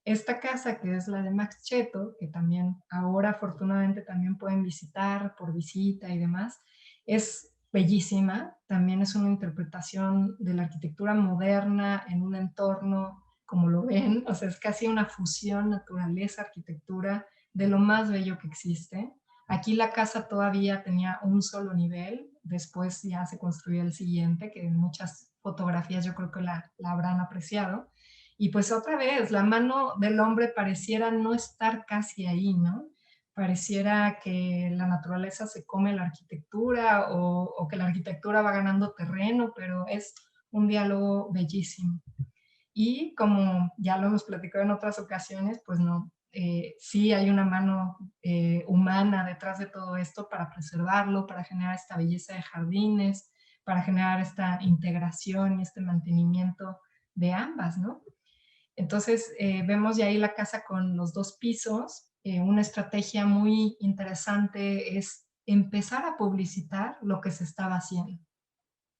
Esta casa, que es la de Max Cheto, que también ahora afortunadamente también pueden visitar por visita y demás, es bellísima. También es una interpretación de la arquitectura moderna en un entorno, como lo ven, o sea, es casi una fusión naturaleza-arquitectura de lo más bello que existe. Aquí la casa todavía tenía un solo nivel, después ya se construyó el siguiente, que en muchas fotografías yo creo que la habrán apreciado. Y pues otra vez, la mano del hombre pareciera no estar casi ahí, ¿no? Pareciera que la naturaleza se come la arquitectura o que la arquitectura va ganando terreno, pero es un diálogo bellísimo. Y como ya lo hemos platicado en otras ocasiones, pues no, sí hay una mano humana detrás de todo esto para preservarlo, para generar esta belleza de jardines, para generar esta integración y este mantenimiento de ambas, ¿no? Entonces, vemos ya ahí la casa con los 2 pisos. Una estrategia muy interesante es empezar a publicitar lo que se estaba haciendo.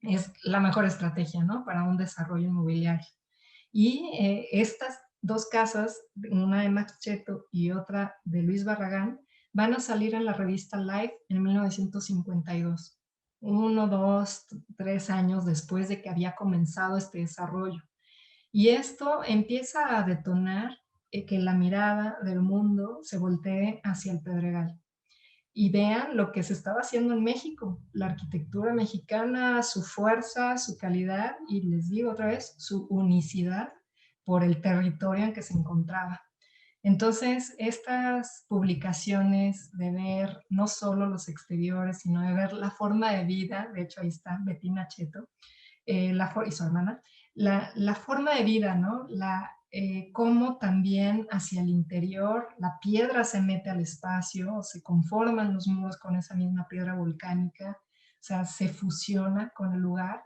Es la mejor estrategia, ¿no? Para un desarrollo inmobiliario. Y estas 2 casas, una de Max Cheto y otra de Luis Barragán, van a salir en la revista Life en 1952. 1, 2, 3 años después de que había comenzado este desarrollo. Y esto empieza a detonar que la mirada del mundo se voltee hacia el Pedregal. Y vean lo que se estaba haciendo en México, la arquitectura mexicana, su fuerza, su calidad y les digo otra vez, su unicidad por el territorio en que se encontraba. Entonces, estas publicaciones de ver no solo los exteriores, sino de ver la forma de vida, de hecho ahí está Bettina Cheto, y su hermana, la forma de vida, ¿no? Cómo también hacia el interior la piedra se mete al espacio, se conforman los muros con esa misma piedra volcánica, o sea, se fusiona con el lugar.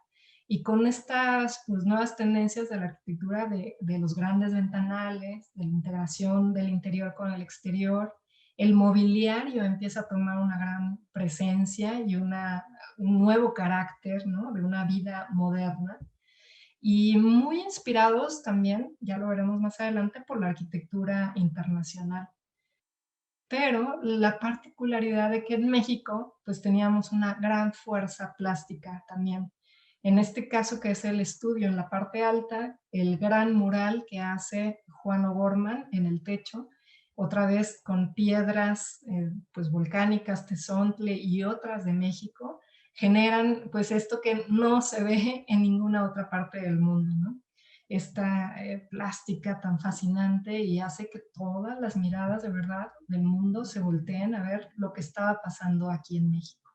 Y con estas pues, nuevas tendencias de la arquitectura de los grandes ventanales, de la integración del interior con el exterior, el mobiliario empieza a tomar una gran presencia y un nuevo carácter, ¿no? De una vida moderna. Y muy inspirados también, ya lo veremos más adelante, por la arquitectura internacional. Pero la particularidad de que en México pues teníamos una gran fuerza plástica también. En este caso que es el estudio en la parte alta, el gran mural que hace Juan O'Gorman en el techo, otra vez con piedras pues volcánicas, tezontle y otras de México, generan pues esto que no se ve en ninguna otra parte del mundo, ¿no? Esta plástica tan fascinante y hace que todas las miradas de verdad del mundo se volteen a ver lo que estaba pasando aquí en México.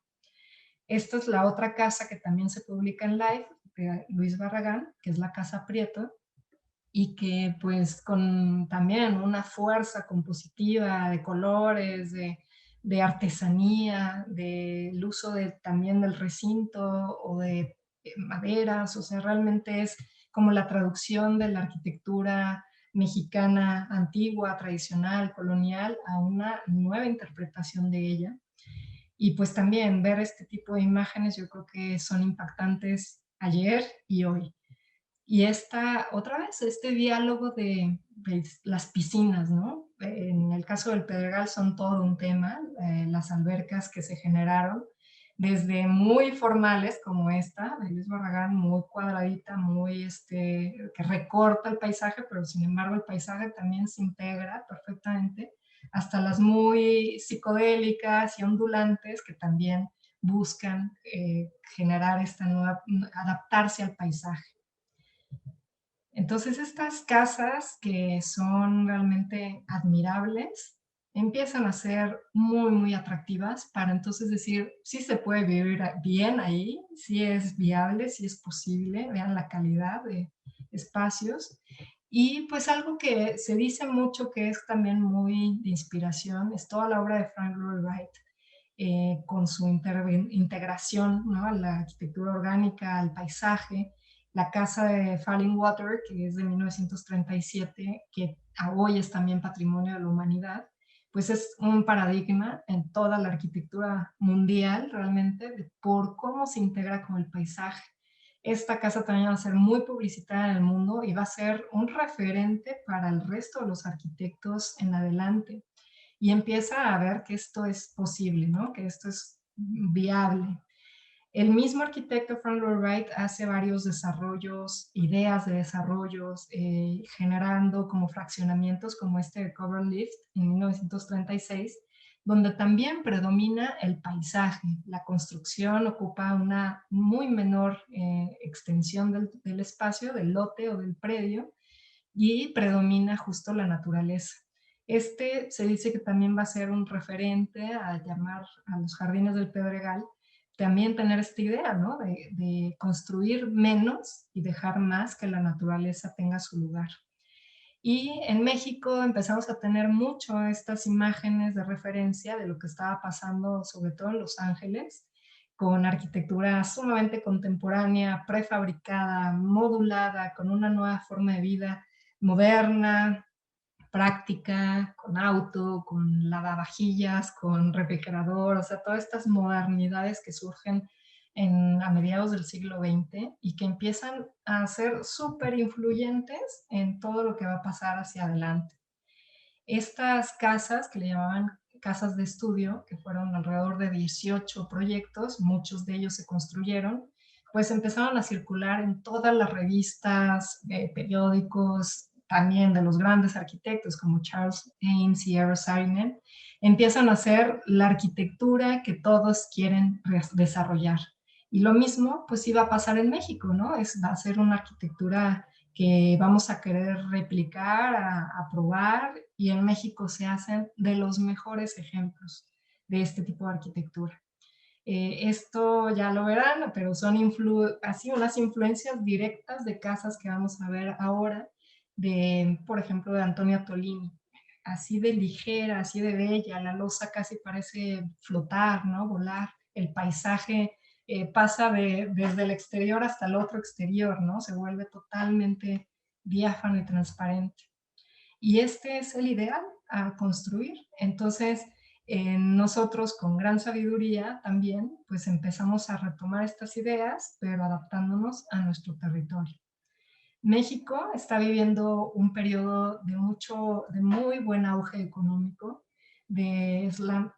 Esta es la otra casa que también se publica en Live, de Luis Barragán, que es la Casa Prieto, y que pues con también una fuerza compositiva de colores, de artesanía, del uso también del recinto o de maderas, o sea, realmente es como la traducción de la arquitectura mexicana antigua, tradicional, colonial, a una nueva interpretación de ella. Y pues también ver este tipo de imágenes yo creo que son impactantes ayer y hoy. Y otra vez, este diálogo de las piscinas, ¿no? En el caso del Pedregal son todo un tema, las albercas que se generaron, desde muy formales como esta, de Luis Barragán, muy cuadradita, muy, que recorta el paisaje, pero sin embargo el paisaje también se integra perfectamente, hasta las muy psicodélicas y ondulantes que también buscan generar esta nueva, adaptarse al paisaje. Entonces estas casas que son realmente admirables empiezan a ser muy, muy atractivas para entonces decir, sí se puede vivir bien ahí, sí es viable, sí es posible, vean la calidad de espacios. Y pues algo que se dice mucho que es también muy de inspiración es toda la obra de Frank Lloyd Wright, con su integración, ¿no? A la arquitectura orgánica, al paisaje, la casa de Falling Water, que es de 1937, que hoy es también patrimonio de la humanidad, pues es un paradigma en toda la arquitectura mundial realmente de por cómo se integra con el paisaje. Esta casa también va a ser muy publicitada en el mundo y va a ser un referente para el resto de los arquitectos en adelante. Y empieza a ver que esto es posible, ¿no? Que esto es viable. El mismo arquitecto Frank Lloyd Wright hace varios desarrollos, ideas de desarrollos, generando como fraccionamientos como este de Cover Lift en 1936, donde también predomina el paisaje. La construcción ocupa una muy menor extensión del espacio, del lote o del predio, y predomina justo la naturaleza. Este se dice que también va a ser un referente a llamar a los jardines del Pedregal, también tener esta idea, ¿no? De construir menos y dejar más que la naturaleza tenga su lugar. Y en México empezamos a tener mucho estas imágenes de referencia de lo que estaba pasando, sobre todo en Los Ángeles, con arquitectura sumamente contemporánea, prefabricada, modulada, con una nueva forma de vida moderna, práctica, con auto, con lavavajillas, con refrigerador, o sea, todas estas modernidades que surgen a mediados del siglo XX y que empiezan a ser súper influyentes en todo lo que va a pasar hacia adelante. Estas casas, que le llamaban casas de estudio, que fueron alrededor de 18 proyectos, muchos de ellos se construyeron, pues empezaron a circular en todas las revistas, periódicos, también de los grandes arquitectos como Charles Eames y Eero Saarinen, empiezan a hacer la arquitectura que todos quieren desarrollar. Y lo mismo pues iba a pasar en México, ¿no? Va a ser una arquitectura que vamos a querer replicar, a probar, y en México se hacen de los mejores ejemplos de este tipo de arquitectura. Esto ya lo verán, pero son así unas influencias directas de casas que vamos a ver ahora, por ejemplo, de Antonia Tolini. Así de ligera, así de bella, la losa casi parece flotar, ¿no? Volar. El paisaje pasa desde el exterior hasta el otro exterior, ¿no? Se vuelve totalmente diáfano y transparente. Y este es el ideal a construir. Entonces, nosotros con gran sabiduría también, pues empezamos a retomar estas ideas, pero adaptándonos a nuestro territorio. México está viviendo un periodo de muy buen auge económico,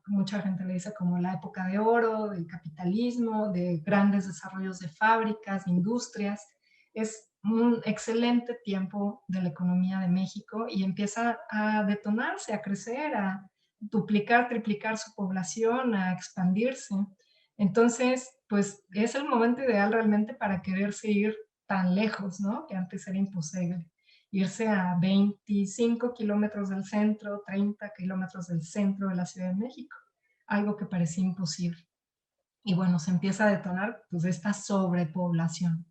mucha gente le dice como la época de oro, del capitalismo, de grandes desarrollos de fábricas, de industrias. Es un excelente tiempo de la economía de México y empieza a detonarse, a crecer, a duplicar, triplicar su población, a expandirse. Entonces, pues es el momento ideal realmente para quererse ir tan lejos, ¿no? Que antes era imposible. Irse a 25 kilómetros del centro, 30 kilómetros del centro de la Ciudad de México, algo que parecía imposible. Y bueno, se empieza a detonar pues esta sobrepoblación.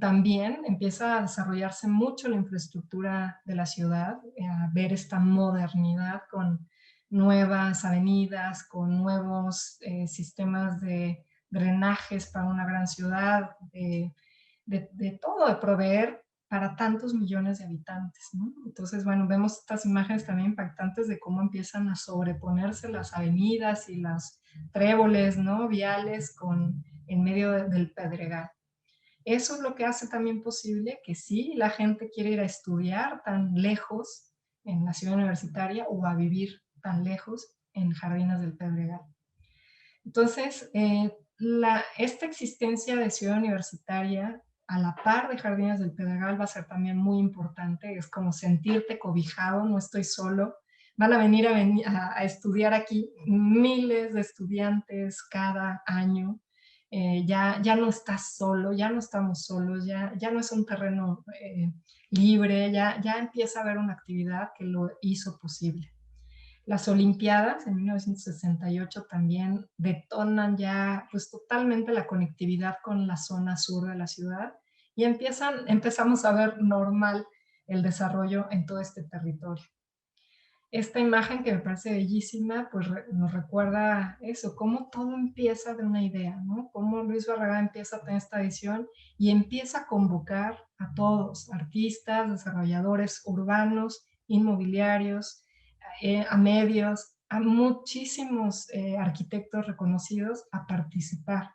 También empieza a desarrollarse mucho la infraestructura de la ciudad, a ver esta modernidad con nuevas avenidas, con nuevos sistemas de drenajes para una gran ciudad, de todo, de proveer para tantos millones de habitantes, ¿no? Entonces, bueno, vemos estas imágenes también impactantes de cómo empiezan a sobreponerse las avenidas y las tréboles, ¿no? Viales en medio del Pedregal. Eso es lo que hace también posible que sí, la gente quiere ir a estudiar tan lejos en la ciudad universitaria o a vivir tan lejos en Jardines del Pedregal. Entonces, esta existencia de ciudad universitaria a la par de Jardines del Pedregal va a ser también muy importante. Es como sentirte cobijado, no estoy solo. Van a venir a estudiar aquí miles de estudiantes cada año. Ya no estás solo, ya no estamos solos, ya no es un terreno libre, ya empieza a haber una actividad que lo hizo posible. Las Olimpiadas en 1968 también detonan ya pues totalmente la conectividad con la zona sur de la ciudad y empezamos a ver normal el desarrollo en todo este territorio. Esta imagen que me parece bellísima, pues nos recuerda eso, cómo todo empieza de una idea, ¿no? Cómo Luis Barragán empieza a tener esta visión y empieza a convocar a todos, artistas, desarrolladores urbanos, inmobiliarios, a medios, a muchísimos arquitectos reconocidos a participar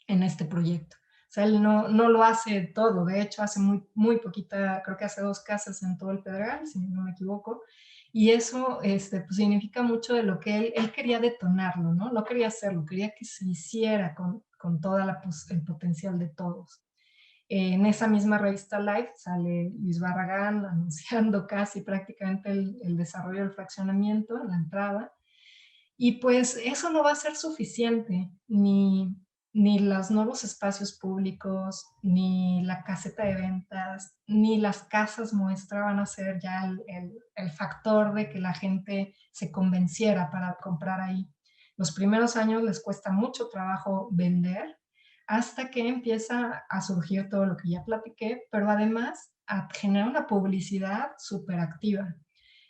en este proyecto. O sea, él no lo hace todo, de hecho hace muy poquita, creo que hace 2 casas en todo el Pedregal, si no me equivoco, y eso pues significa mucho de lo que él quería detonarlo, ¿no? No quería hacerlo, quería que se hiciera con todo el potencial de todos. En esa misma revista Life sale Luis Barragán anunciando casi prácticamente el desarrollo del fraccionamiento en la entrada, y pues eso no va a ser suficiente, ni los nuevos espacios públicos, ni la caseta de ventas, ni las casas muestra van a ser ya el factor de que la gente se convenciera para comprar ahí. Los primeros años les cuesta mucho trabajo vender, hasta que empieza a surgir todo lo que ya platiqué, pero además a generar una publicidad súper activa.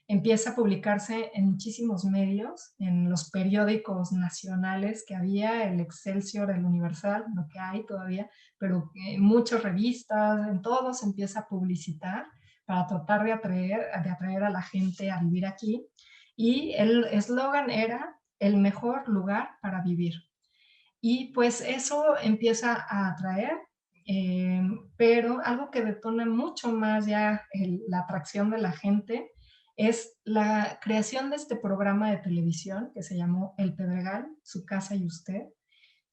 Empieza a publicarse en muchísimos medios, en los periódicos nacionales que había, el Excelsior, el Universal, lo que hay todavía, pero en muchas revistas, en todos se empieza a publicitar para tratar de atraer a la gente a vivir aquí. Y el eslogan era el mejor lugar para vivir. Y pues eso empieza a atraer, pero algo que detona mucho más ya la atracción de la gente es la creación de este programa de televisión que se llamó El Pedregal, Su Casa y Usted,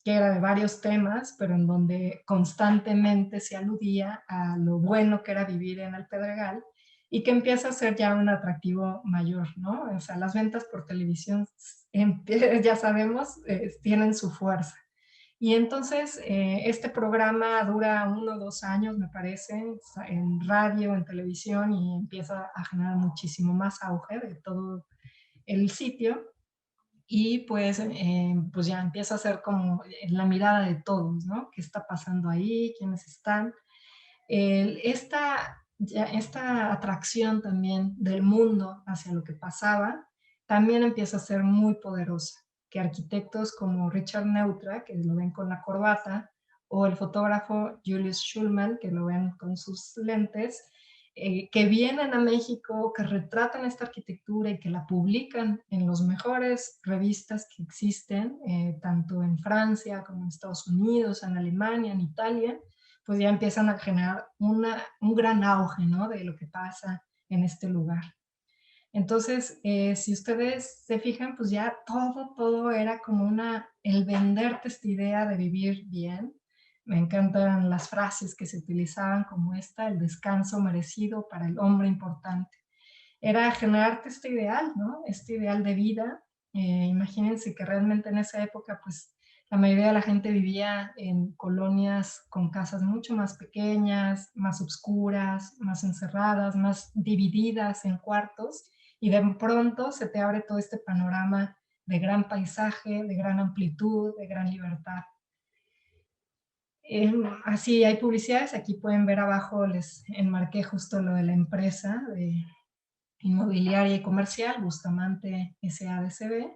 que era de varios temas, pero en donde constantemente se aludía a lo bueno que era vivir en el Pedregal y que empieza a ser ya un atractivo mayor, ¿no? O sea, las ventas por televisión, ya sabemos, tienen su fuerza. Y entonces este programa dura 1 o 2 años, me parece, en radio, en televisión, y empieza a generar muchísimo más auge de todo el sitio. Y pues ya empieza a ser como la mirada de todos, ¿no? ¿Qué está pasando ahí? ¿Quiénes están? Esta atracción también del mundo hacia lo que pasaba también empieza a ser muy poderosa, que arquitectos como Richard Neutra, que lo ven con la corbata, o el fotógrafo Julius Schulman, que lo ven con sus lentes, que vienen a México, que retratan esta arquitectura y que la publican en las mejores revistas que existen, tanto en Francia como en Estados Unidos, en Alemania, en Italia, pues ya empiezan a generar un gran auge, ¿no? De lo que pasa en este lugar. Entonces, si ustedes se fijan, pues ya todo era como el venderte esta idea de vivir bien. Me encantan las frases que se utilizaban como esta, el descanso merecido para el hombre importante. Era generarte este ideal, ¿no? Este ideal de vida. Imagínense que realmente en esa época, pues la mayoría de la gente vivía en colonias con casas mucho más pequeñas, más oscuras, más encerradas, más divididas en cuartos, y de pronto se te abre todo este panorama de gran paisaje, de gran amplitud, de gran libertad. Así hay publicidades, aquí pueden ver abajo, les enmarqué justo lo de la empresa de inmobiliaria y comercial, Bustamante SADCB,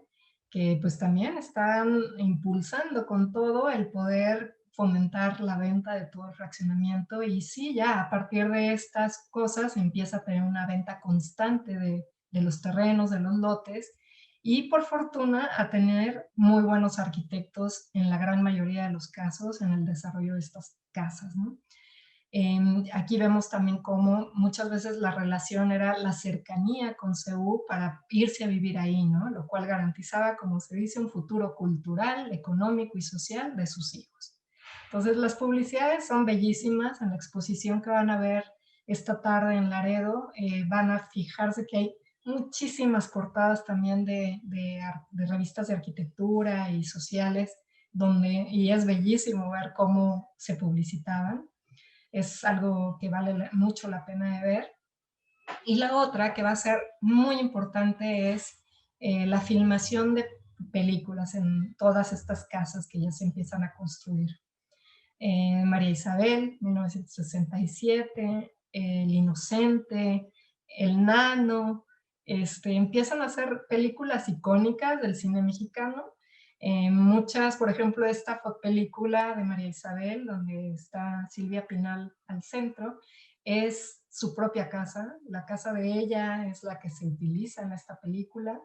que pues también están impulsando con todo el poder fomentar la venta de todo el fraccionamiento, y sí, ya a partir de estas cosas empieza a tener una venta constante de los terrenos, de los lotes, y por fortuna a tener muy buenos arquitectos en la gran mayoría de los casos en el desarrollo de estas casas, ¿no? Aquí vemos también cómo muchas veces la relación era la cercanía con CEU para irse a vivir ahí, ¿no? Lo cual garantizaba, como se dice, un futuro cultural, económico y social de sus hijos. Entonces las publicidades son bellísimas. En la exposición que van a ver esta tarde en Laredo, van a fijarse que hay muchísimas portadas también de revistas de arquitectura y sociales, y es bellísimo ver cómo se publicitaban. Es algo que vale mucho la pena de ver. Y la otra que va a ser muy importante es la filmación de películas en todas estas casas que ya se empiezan a construir. María Isabel, 1967, El Inocente, El Nano, empiezan a hacer películas icónicas del cine mexicano. Muchas, por ejemplo, esta película de María Isabel, donde está Silvia Pinal al centro, es su propia casa, la casa de ella es la que se utiliza en esta película,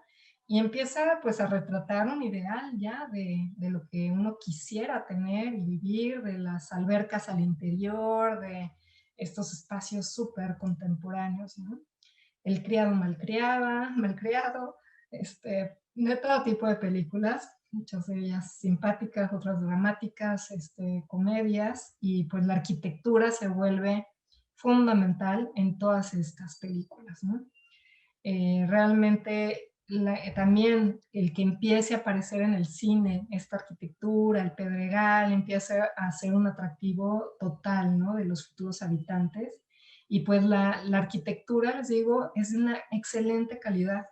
y empieza pues a retratar un ideal ya de lo que uno quisiera tener y vivir, de las albercas al interior, de estos espacios súper contemporáneos, ¿no? El criado malcriado, de todo tipo de películas, muchas de ellas simpáticas, otras dramáticas, comedias, y pues la arquitectura se vuelve fundamental en todas estas películas, ¿no? Realmente también el que empiece a aparecer en el cine esta arquitectura, el pedregal, empieza a ser un atractivo total, ¿no? De los futuros habitantes. Y pues la arquitectura, les digo, es de una excelente calidad.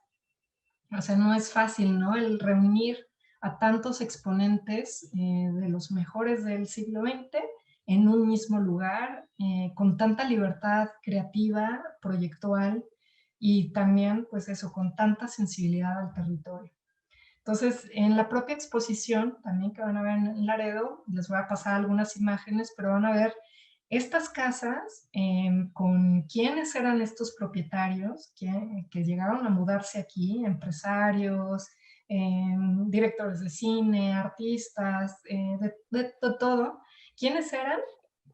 O sea, no es fácil, ¿no? El reunir a tantos exponentes de los mejores del siglo XX en un mismo lugar, con tanta libertad creativa, proyectual, y también, pues eso, con tanta sensibilidad al territorio. Entonces, en la propia exposición, también que van a ver en Laredo, les voy a pasar algunas imágenes, pero van a ver estas casas con quiénes eran estos propietarios que llegaron a mudarse aquí, empresarios, directores de cine, artistas, de todo. ¿Quiénes eran?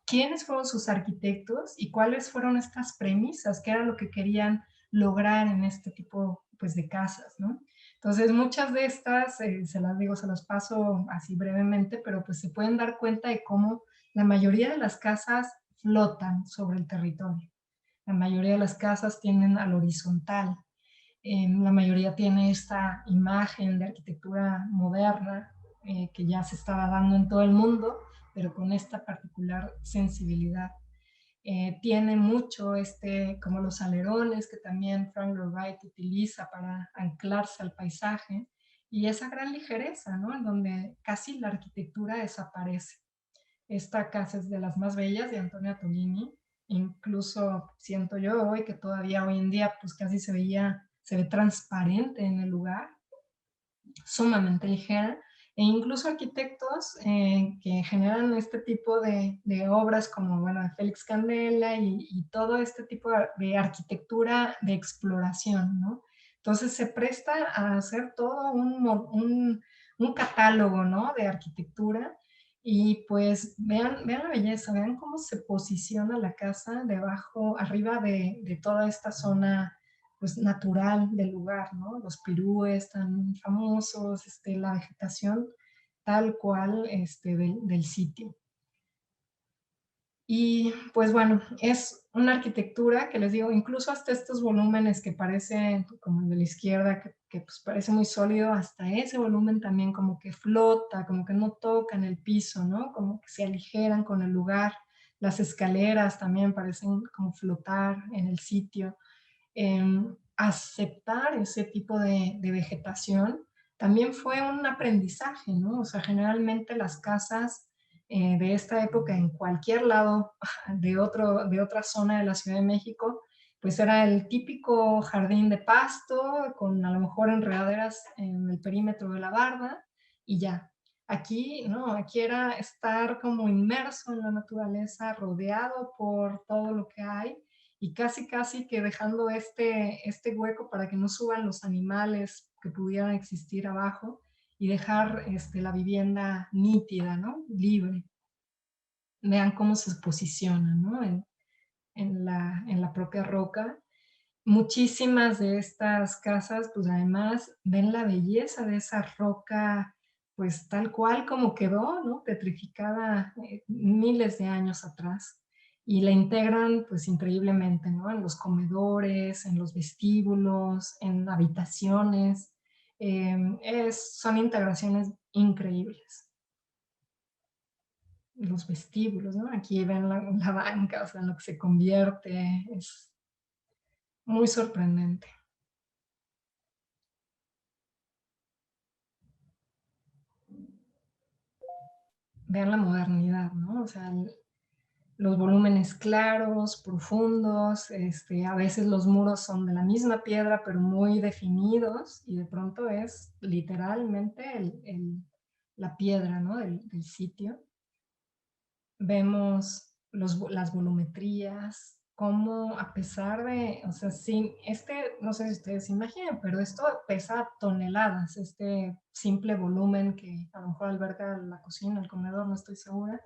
¿Quiénes fueron sus arquitectos y cuáles fueron estas premisas? ¿Qué era lo que querían lograr en este tipo, pues, de casas, ¿no? Entonces, muchas de estas, se las digo, se las paso así brevemente, pero pues se pueden dar cuenta de cómo la mayoría de las casas flotan sobre el territorio. La mayoría de las casas tienen al horizontal. La mayoría tiene esta imagen de arquitectura moderna que ya se estaba dando en todo el mundo, pero con esta particular sensibilidad. Tiene mucho como los alerones que también Frank Lloyd Wright utiliza para anclarse al paisaje, y esa gran ligereza, ¿no? En donde casi la arquitectura desaparece. Esta casa es de las más bellas de Antonio Tolini, incluso siento yo hoy que todavía hoy en día pues casi se ve transparente en el lugar, sumamente ligera, e incluso arquitectos que generan este tipo de obras como, bueno, de Félix Candela y todo este tipo de arquitectura de exploración, ¿no? Entonces se presta a hacer todo un catálogo, ¿no? De arquitectura, y pues vean la belleza, vean cómo se posiciona la casa debajo, arriba de toda esta zona pues natural del lugar, ¿no? Los pirúes tan famosos, la vegetación tal cual del sitio. Y pues bueno, es una arquitectura que les digo, incluso hasta estos volúmenes que parecen como el de la izquierda, que pues parece muy sólido, hasta ese volumen también como que flota, como que no tocan el piso, ¿no? Como que se aligeran con el lugar. Las escaleras también parecen como flotar en el sitio. Aceptar ese tipo de vegetación también fue un aprendizaje, ¿no? O sea, generalmente las casas de esta época en cualquier lado de otra zona de la Ciudad de México, pues era el típico jardín de pasto con a lo mejor enredaderas en el perímetro de la barda y ya. Aquí, no, aquí era estar como inmerso en la naturaleza, rodeado por todo lo que hay, y casi que dejando este hueco para que no suban los animales que pudieran existir abajo, y dejar la vivienda nítida, ¿no? Libre. Vean cómo se posiciona, ¿no? En la propia roca. Muchísimas de estas casas, pues además ven la belleza de esa roca, pues tal cual como quedó, ¿no? Petrificada miles de años atrás, y la integran pues increíblemente, ¿no? En los comedores, en los vestíbulos, en habitaciones. Son integraciones increíbles. Los vestíbulos, ¿no? Aquí ven la banca, o sea, en lo que se convierte, es muy sorprendente. Vean la modernidad, ¿no? O sea, los volúmenes claros, profundos, a veces los muros son de la misma piedra, pero muy definidos, y de pronto es literalmente la piedra, ¿no? del sitio. Vemos las volumetrías, cómo a pesar de, o sea, sin no sé si ustedes se imaginan, pero esto pesa toneladas, este simple volumen que a lo mejor alberga la cocina, el comedor, no estoy segura,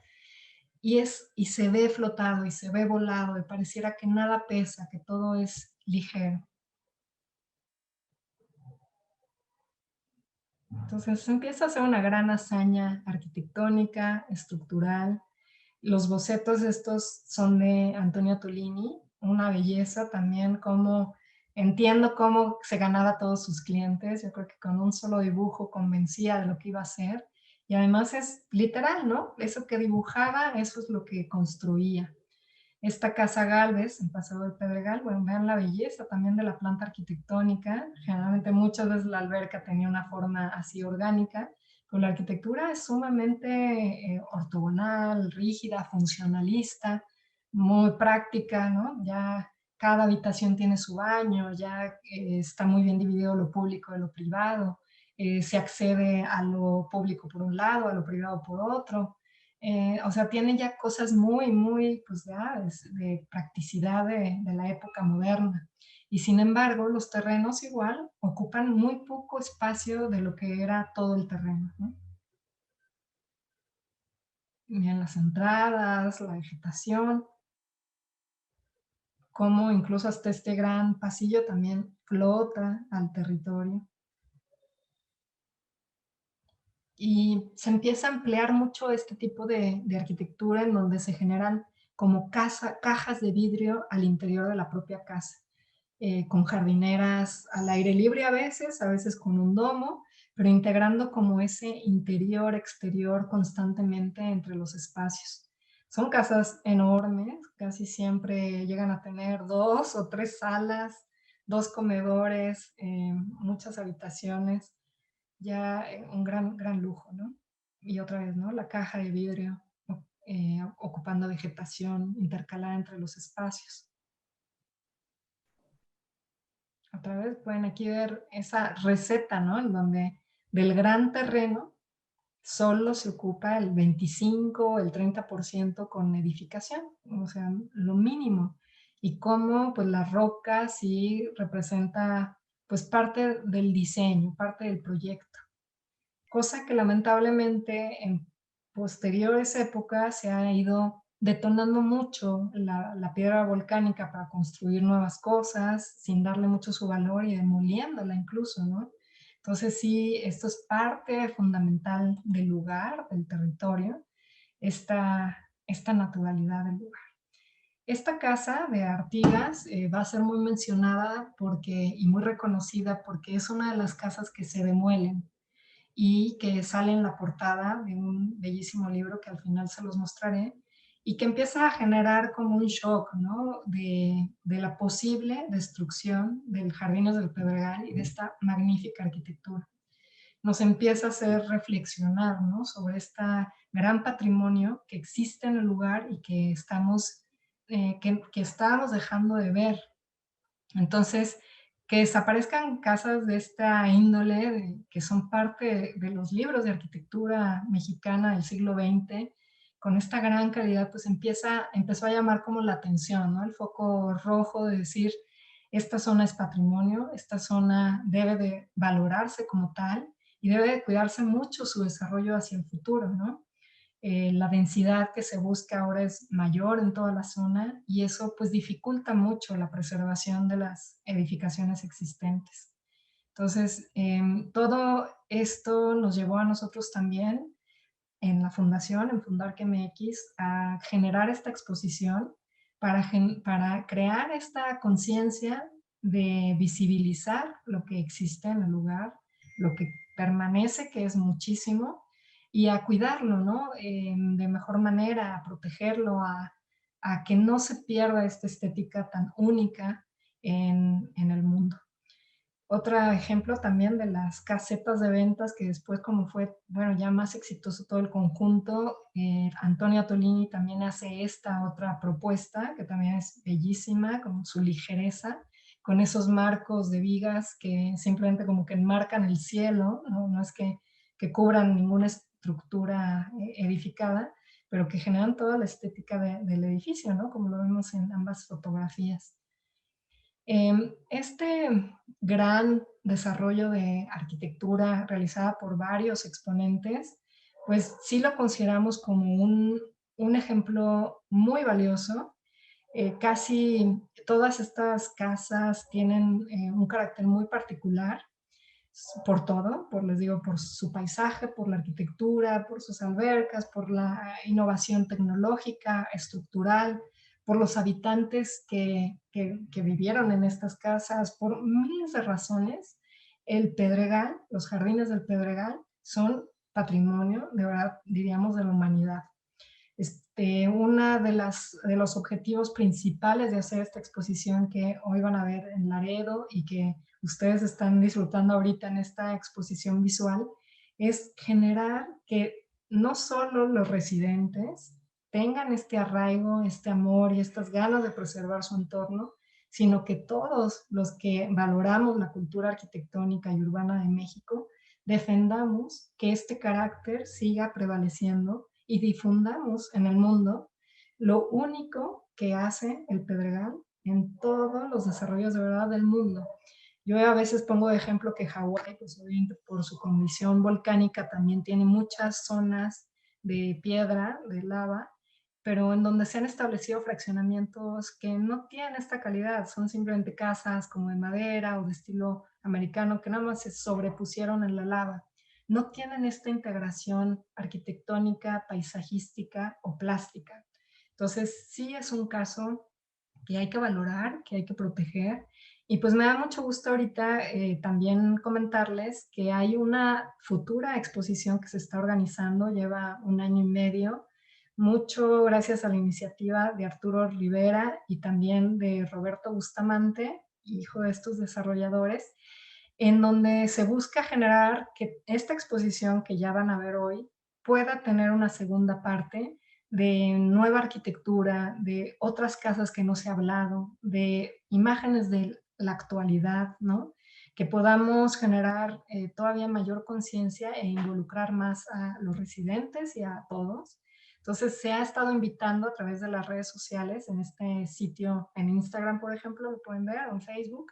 y se ve flotado y se ve volado y pareciera que nada pesa, que todo es ligero. Entonces empieza a ser una gran hazaña arquitectónica, estructural. Los bocetos estos son de Antonio Tolini, una belleza también, como entiendo cómo se ganaba a todos sus clientes. Yo creo que con un solo dibujo convencía de lo que iba a hacer. Y además es literal, ¿no? Eso que dibujaba, eso es lo que construía. Esta casa Gálvez, en Paseo del Pedregal, bueno, vean la belleza también de la planta arquitectónica. Generalmente muchas veces la alberca tenía una forma así orgánica, pero la arquitectura es sumamente ortogonal, rígida, funcionalista, muy práctica, ¿no? Ya cada habitación tiene su baño, ya está muy bien dividido lo público de lo privado, se accede a lo público por un lado, a lo privado por otro. O sea, tiene ya cosas muy, muy, pues ya, de practicidad de la época moderna. Y sin embargo, los terrenos igual ocupan muy poco espacio de lo que era todo el terreno, ¿no? Bien, las entradas, la vegetación, como incluso hasta este gran pasillo también flota al territorio. Y se empieza a emplear mucho este tipo de arquitectura en donde se generan como cajas de vidrio al interior de la propia casa, con jardineras al aire libre a veces con un domo, pero integrando como ese interior-exterior constantemente entre los espacios. Son casas enormes, casi siempre llegan a tener 2 o 3 salas, 2 comedores, muchas habitaciones, ya un gran lujo, ¿no? Y otra vez, ¿no? La caja de vidrio ocupando vegetación intercalada entre los espacios. Otra vez pueden aquí ver esa receta, ¿no? En donde del gran terreno solo se ocupa el 25, el 30% con edificación, o sea, lo mínimo. Y cómo pues la roca sí representa pues parte del diseño, parte del proyecto. Cosa que lamentablemente en posteriores épocas se ha ido detonando mucho la piedra volcánica para construir nuevas cosas, sin darle mucho su valor y demoliéndola incluso, ¿no? Entonces sí, esto es parte fundamental del lugar, del territorio, esta naturalidad del lugar. Esta casa de Artigas va a ser muy mencionada y muy reconocida porque es una de las casas que se demuelen y que sale en la portada de un bellísimo libro que al final se los mostraré, y que empieza a generar como un shock, ¿no? De la posible destrucción del Jardines del Pedregal y de esta magnífica arquitectura. Nos empieza a hacer reflexionar, ¿no? Sobre este gran patrimonio que existe en el lugar y que que estábamos dejando de ver. Entonces, que desaparezcan casas de esta índole, que son parte de los libros de arquitectura mexicana del siglo XX, con esta gran calidad, pues empezó a llamar como la atención, ¿no? El foco rojo de decir, esta zona es patrimonio, esta zona debe de valorarse como tal y debe de cuidarse mucho su desarrollo hacia el futuro, ¿no? La densidad que se busca ahora es mayor en toda la zona y eso pues dificulta mucho la preservación de las edificaciones existentes. Entonces, todo esto nos llevó a nosotros también en la fundación, en Fundar MX, a generar esta exposición para crear esta conciencia de visibilizar lo que existe en el lugar, lo que permanece, que es muchísimo, y a cuidarlo, ¿no? De mejor manera, a protegerlo, a que no se pierda esta estética tan única en el mundo. Otro ejemplo también de las casetas de ventas que después como fue, bueno, ya más exitoso todo el conjunto, Antonio Tolini también hace esta otra propuesta que también es bellísima, con su ligereza, con esos marcos de vigas que simplemente como que enmarcan el cielo, no es que cubran ninguna estructura edificada, pero que generan toda la estética del edificio, ¿no? Como lo vemos en ambas fotografías. Este gran desarrollo de arquitectura realizada por varios exponentes, pues sí lo consideramos como un ejemplo muy valioso. Casi todas estas casas tienen un carácter muy particular por todo, les digo, por su paisaje, por la arquitectura, por sus albercas, por la innovación tecnológica, estructural, por los habitantes que vivieron en estas casas, por miles de razones. El Pedregal, los jardines del Pedregal, son patrimonio, de verdad, diríamos, de la humanidad. Uno de los objetivos principales de hacer esta exposición que hoy van a ver en Laredo y que ustedes están disfrutando ahorita en esta exposición visual es generar que no solo los residentes tengan este arraigo, este amor y estas ganas de preservar su entorno, sino que todos los que valoramos la cultura arquitectónica y urbana de México defendamos que este carácter siga prevaleciendo y difundamos en el mundo lo único que hace el Pedregal en todos los desarrollos de verdad del mundo. Yo a veces pongo de ejemplo que Hawái, pues obviamente por su condición volcánica, también tiene muchas zonas de piedra, de lava, pero en donde se han establecido fraccionamientos que no tienen esta calidad, son simplemente casas como de madera o de estilo americano que nada más se sobrepusieron en la lava. No tienen esta integración arquitectónica, paisajística o plástica. Entonces, sí es un caso que hay que valorar, que hay que proteger. Y pues me da mucho gusto ahorita también comentarles que hay una futura exposición que se está organizando, lleva 1 año y medio, mucho gracias a la iniciativa de Arturo Rivera y también de Roberto Bustamante, hijo de estos desarrolladores, en donde se busca generar que esta exposición que ya van a ver hoy pueda tener una segunda parte de nueva arquitectura, de otras casas que no se ha hablado, de imágenes de la actualidad, ¿no? Que podamos generar todavía mayor conciencia e involucrar más a los residentes y a todos. Entonces se ha estado invitando a través de las redes sociales, en este sitio, en Instagram, por ejemplo, lo pueden ver, o en Facebook,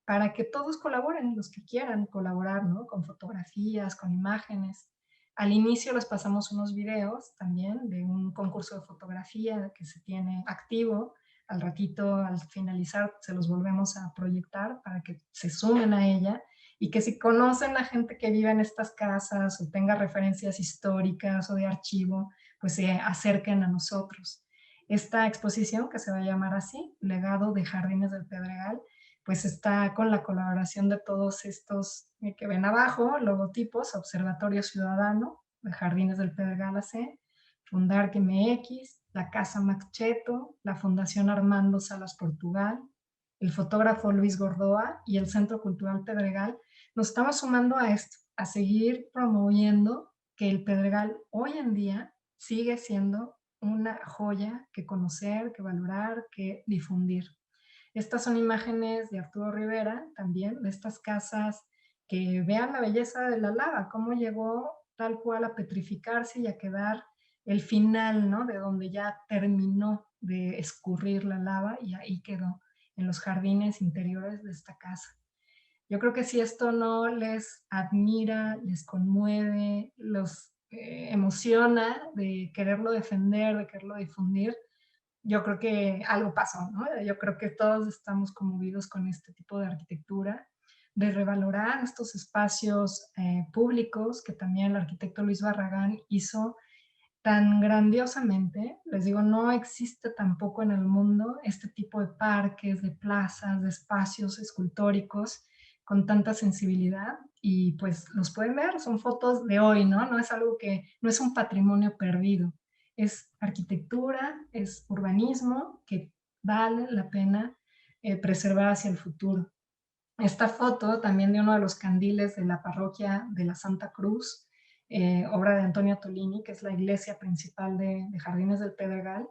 para que todos colaboren, los que quieran colaborar, ¿no? Con fotografías, con imágenes. Al inicio les pasamos unos videos también de un concurso de fotografía que se tiene activo. Al ratito, al finalizar, se los volvemos a proyectar para que se sumen a ella y que si conocen a gente que vive en estas casas o tenga referencias históricas o de archivo, pues se acerquen a nosotros. Esta exposición, que se va a llamar así, Legado de Jardines del Pedregal, pues está con la colaboración de todos estos que ven abajo, logotipos: Observatorio Ciudadano de Jardines del Pedregal AC, Fundark MX, la Casa Max Cheto, la Fundación Armando Salas Portugal, el fotógrafo Luis Gordoa y el Centro Cultural Pedregal. Nos estamos sumando a esto, a seguir promoviendo que el Pedregal hoy en día sigue siendo una joya que conocer, que valorar, que difundir. Estas son imágenes de Arturo Rivera, también, de estas casas que vean la belleza de la lava, cómo llegó tal cual a petrificarse y a quedar el final, ¿no? De donde ya terminó de escurrir la lava y ahí quedó, en los jardines interiores de esta casa. Yo creo que si esto no les admira, les conmueve, los emociona de quererlo defender, de quererlo difundir, yo creo que algo pasó, ¿no? Yo creo que todos estamos conmovidos con este tipo de arquitectura, de revalorar estos espacios públicos que también el arquitecto Luis Barragán hizo tan grandiosamente. Les digo, no existe tampoco en el mundo este tipo de parques, de plazas, de espacios escultóricos con tanta sensibilidad, y pues los pueden ver, son fotos de hoy, ¿no? No es algo que, no es un patrimonio perdido, es arquitectura, es urbanismo que vale la pena preservar hacia el futuro. Esta foto también de uno de los candiles de la parroquia de la Santa Cruz, obra de Antonio Tolini, que es la iglesia principal de Jardines del Pedregal,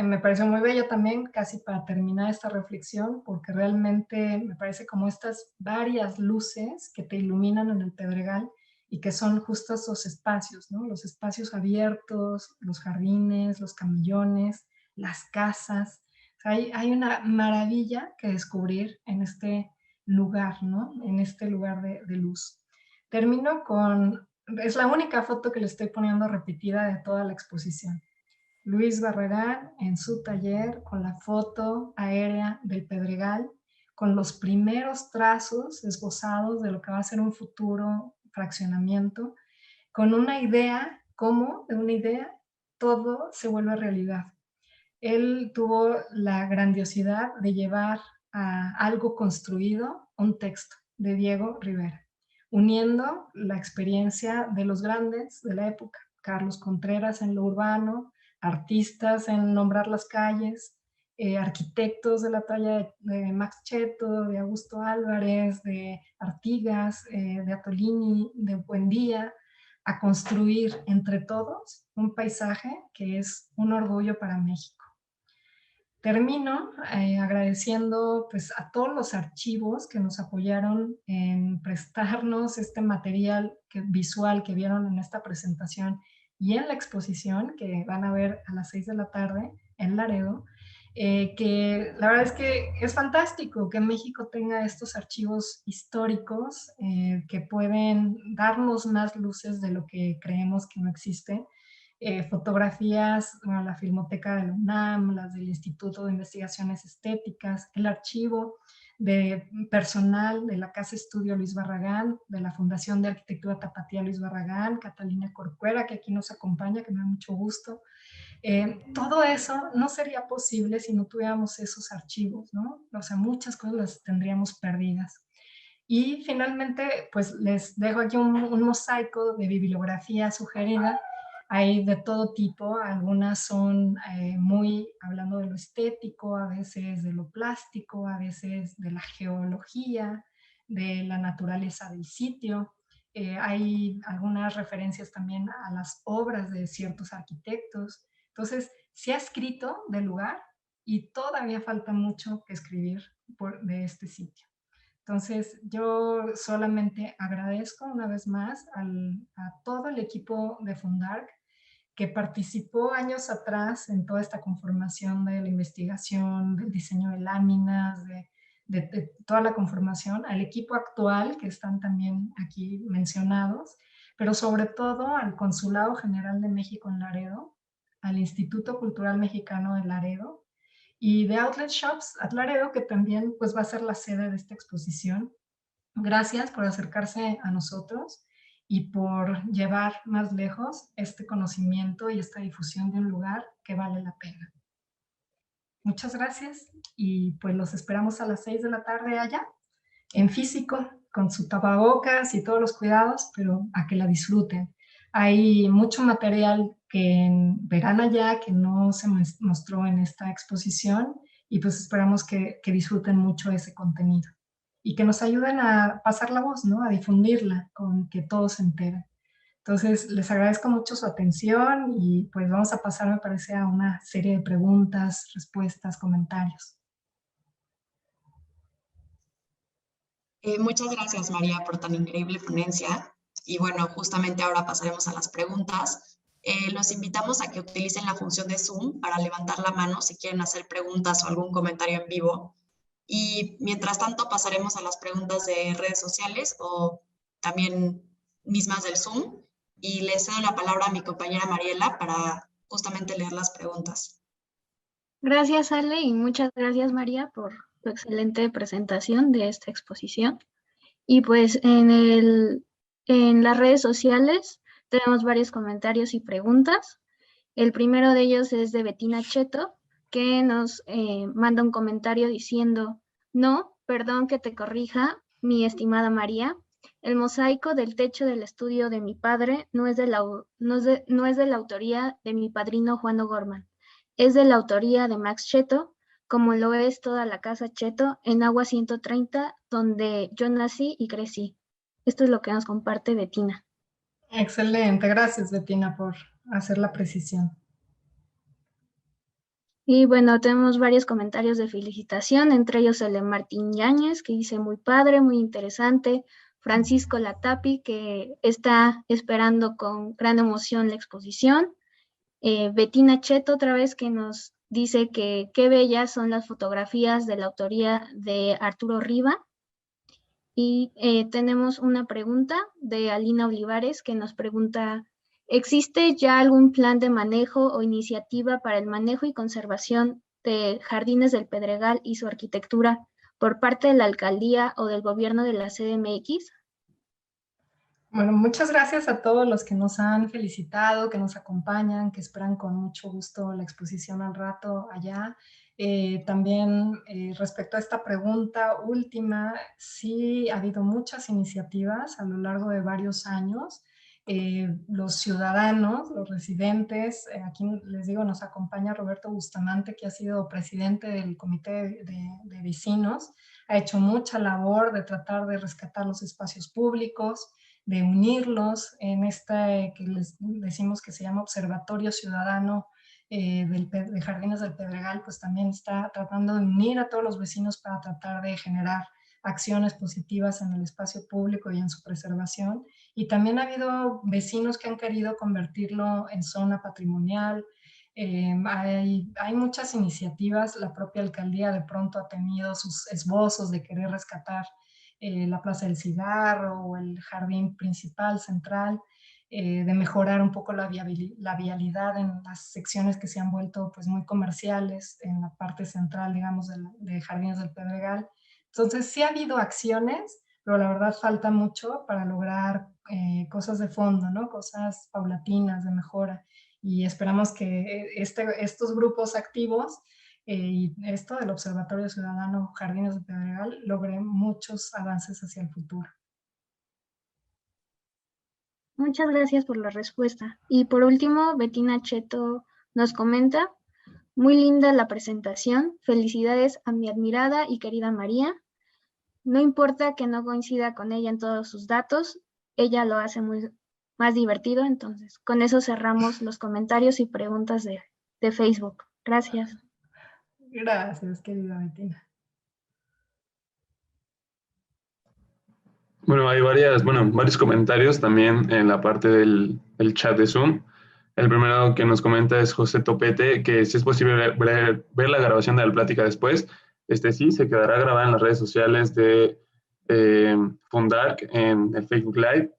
me pareció muy bello también, casi para terminar esta reflexión, porque realmente me parece como estas varias luces que te iluminan en el Pedregal, y que son justo esos espacios, ¿no? Los espacios abiertos, los jardines, los camellones, las casas. O sea, hay una maravilla que descubrir en este lugar, ¿no? En este lugar de luz. Termino con, es la única foto que le estoy poniendo repetida de toda la exposición. Luis Barragán en su taller con la foto aérea del Pedregal, con los primeros trazos esbozados de lo que va a ser un futuro fraccionamiento, con una idea, ¿cómo? De una idea, todo se vuelve realidad. Él tuvo la grandiosidad de llevar a algo construido un texto de Diego Rivera, uniendo la experiencia de los grandes de la época, Carlos Contreras en lo urbano, artistas en nombrar las calles, arquitectos de la talla de Max Cheto, de Augusto Álvarez, de Artigas, de Atolini, de Buendía, a construir entre todos un paisaje que es un orgullo para México. Termino agradeciendo pues, a todos los archivos que nos apoyaron en prestarnos este material visual que vieron en esta presentación y en la exposición que van a ver a las 6 de la tarde en Laredo, que la verdad es que es fantástico que México tenga estos archivos históricos que pueden darnos más luces de lo que creemos que no existe. Fotografías, bueno, la Filmoteca de la UNAM, las del Instituto de Investigaciones Estéticas, el archivo de personal de la Casa Estudio Luis Barragán, de la Fundación de Arquitectura Tapatía Luis Barragán, Catalina Corcuera, que aquí nos acompaña, que me da mucho gusto. Todo eso no sería posible si no tuviéramos esos archivos, ¿no? O sea, muchas cosas las tendríamos perdidas. Y finalmente, pues les dejo aquí un mosaico de bibliografía sugerida. Hay de todo tipo, algunas son muy hablando de lo estético, a veces de lo plástico, a veces de la geología, de la naturaleza del sitio. Hay algunas referencias también a las obras de ciertos arquitectos. Entonces, se ha escrito del lugar y todavía falta mucho que escribir de este sitio. Entonces, yo solamente agradezco una vez más a todo el equipo de Fundark que participó años atrás en toda esta conformación de la investigación, del diseño de láminas, de toda la conformación, al equipo actual, que están también aquí mencionados, pero sobre todo al Consulado General de México en Laredo, al Instituto Cultural Mexicano de Laredo, y de Outlet Shops at Laredo, que también pues, va a ser la sede de esta exposición. Gracias por acercarse a nosotros y por llevar más lejos este conocimiento y esta difusión de un lugar que vale la pena. Muchas gracias y pues los esperamos a las 6 de la tarde allá, en físico, con su tapabocas y todos los cuidados, pero a que la disfruten. Hay mucho material que verán allá que no se mostró en esta exposición y pues esperamos que disfruten mucho ese contenido y que nos ayuden a pasar la voz, ¿no? A difundirla, con que todos se enteren. Entonces, les agradezco mucho su atención y pues vamos a pasar, me parece, a una serie de preguntas, respuestas, comentarios. Muchas gracias, María, por tan increíble ponencia. Y bueno, justamente ahora pasaremos a las preguntas. Los invitamos a que utilicen la función de Zoom para levantar la mano si quieren hacer preguntas o algún comentario en vivo. Y mientras tanto pasaremos a las preguntas de redes sociales o también mismas del Zoom. Y le cedo la palabra a mi compañera Mariela para justamente leer las preguntas. Gracias, Ale, y muchas gracias, María, por tu excelente presentación de esta exposición. Y pues en las redes sociales tenemos varios comentarios y preguntas. El primero de ellos es de Betina Cheto, que nos manda un comentario diciendo: no, perdón que te corrija, mi estimada María, el mosaico del techo del estudio de mi padre no es de la autoría de mi padrino Juan O'Gorman, es de la autoría de Max Cheto, como lo es toda la casa Cheto en Agua 130, donde yo nací y crecí. Esto es lo que nos comparte Betina. Excelente, gracias Betina por hacer la precisión. Y bueno, tenemos varios comentarios de felicitación, entre ellos el de Martín Yáñez, que dice: muy padre, muy interesante, Francisco Latapi, que está esperando con gran emoción la exposición. Bettina Cheto, otra vez, que nos dice que qué bellas son las fotografías de la autoría de Arturo Riva. Y tenemos una pregunta de Alina Olivares, que nos pregunta: ¿existe ya algún plan de manejo o iniciativa para el manejo y conservación de Jardines del Pedregal y su arquitectura por parte de la alcaldía o del gobierno de la CDMX? Bueno, muchas gracias a todos los que nos han felicitado, que nos acompañan, que esperan con mucho gusto la exposición al rato allá. También respecto a esta pregunta última, sí ha habido muchas iniciativas a lo largo de varios años. Los ciudadanos, los residentes, aquí les digo, nos acompaña Roberto Bustamante, que ha sido presidente del Comité de Vecinos, ha hecho mucha labor de tratar de rescatar los espacios públicos, de unirlos en este que les decimos que se llama Observatorio Ciudadano de Jardines del Pedregal, pues también está tratando de unir a todos los vecinos para tratar de generar acciones positivas en el espacio público y en su preservación. Y también ha habido vecinos que han querido convertirlo en zona patrimonial. Hay muchas iniciativas, la propia alcaldía de pronto ha tenido sus esbozos de querer rescatar la Plaza del Cigarro o el jardín principal central, de mejorar un poco la vialidad en las secciones que se han vuelto pues muy comerciales en la parte central, digamos, de Jardines del Pedregal. Entonces sí ha habido acciones, pero la verdad falta mucho para lograr cosas de fondo, ¿no? Cosas paulatinas de mejora, y esperamos que estos grupos activos y esto del Observatorio Ciudadano Jardines de Pedregal logre muchos avances hacia el futuro. Muchas gracias por la respuesta. Y por último, Bettina Cheto nos comenta: muy linda la presentación, felicidades a mi admirada y querida María. No importa que no coincida con ella en todos sus datos, ella lo hace más divertido. Entonces, con eso cerramos los comentarios y preguntas de Facebook. Gracias. Gracias, querida Bettina. Bueno, hay varios comentarios también en la parte del chat de Zoom. El primero que nos comenta es José Topete, que si es posible ver la grabación de la plática después. Sí, se quedará grabada en las redes sociales de Fundark en el Facebook Live.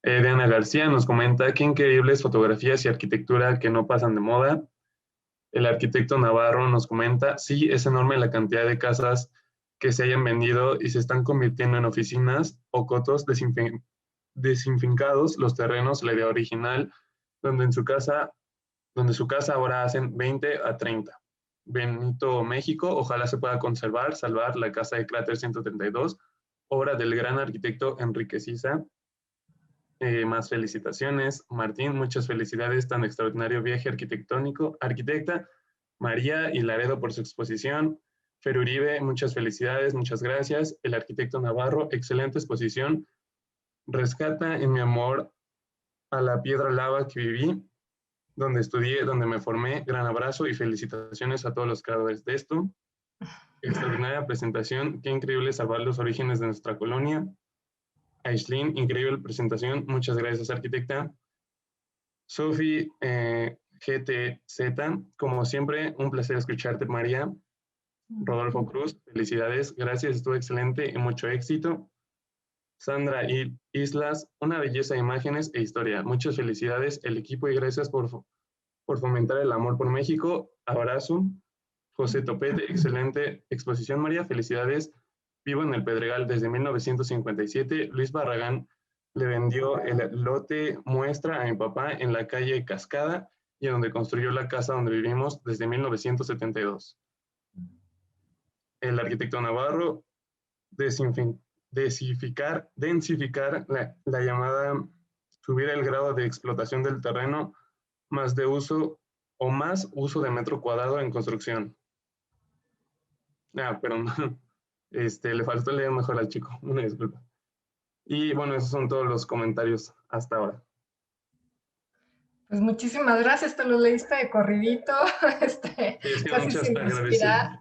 Diana García nos comenta: qué increíbles fotografías y arquitectura que no pasan de moda. El arquitecto Navarro nos comenta: sí, es enorme la cantidad de casas que se hayan vendido y se están convirtiendo en oficinas o cotos desinfincados los terrenos, la idea original, donde su casa ahora hacen 20 a 30. Benito, México, ojalá se pueda salvar la casa de Cráter 132, obra del gran arquitecto Enrique Sisa. Más felicitaciones. Martín, muchas felicidades, tan extraordinario viaje arquitectónico. Arquitecta María y Laredo por su exposición. Fer Uribe, muchas felicidades, muchas gracias. El arquitecto Navarro, excelente exposición. Rescata en mi amor a la piedra lava que viví, donde estudié, donde me formé. Gran abrazo y felicitaciones a todos los creadores de esto. Extraordinaria presentación, qué increíble salvar los orígenes de nuestra colonia. Aislinn, increíble presentación, muchas gracias, arquitecta. Sofi GTZ, como siempre, un placer escucharte, María. Rodolfo Cruz, felicidades, gracias, estuvo excelente y mucho éxito. Sandra Islas, una belleza de imágenes e historia, muchas felicidades, el equipo, y gracias por fomentar el amor por México. Abrazo. José Topete, excelente exposición, María, felicidades. Vivo en el Pedregal desde 1957. Luis Barragán le vendió el lote muestra a mi papá en la calle Cascada y en donde construyó la casa donde vivimos desde 1972. El arquitecto Navarro, densificar la llamada, subir el grado de explotación del terreno, más uso de metro cuadrado en construcción. Perdón. Le faltó leer mejor al chico, una disculpa. Y bueno, esos son todos los comentarios hasta ahora. Pues muchísimas gracias, te lo leíste de corridito, Es que casi muchas sin respirar.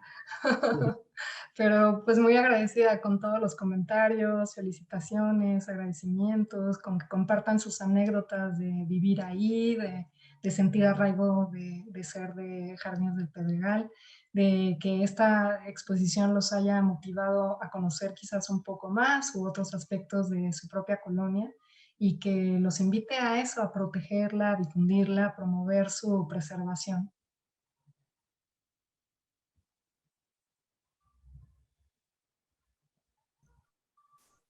Pero pues muy agradecida con todos los comentarios, felicitaciones, agradecimientos, con que compartan sus anécdotas de vivir ahí, de sentir arraigo de ser de Jardines del Pedregal, de que esta exposición los haya motivado a conocer quizás un poco más u otros aspectos de su propia colonia, y que los invite a eso, a protegerla, a difundirla, a promover su preservación.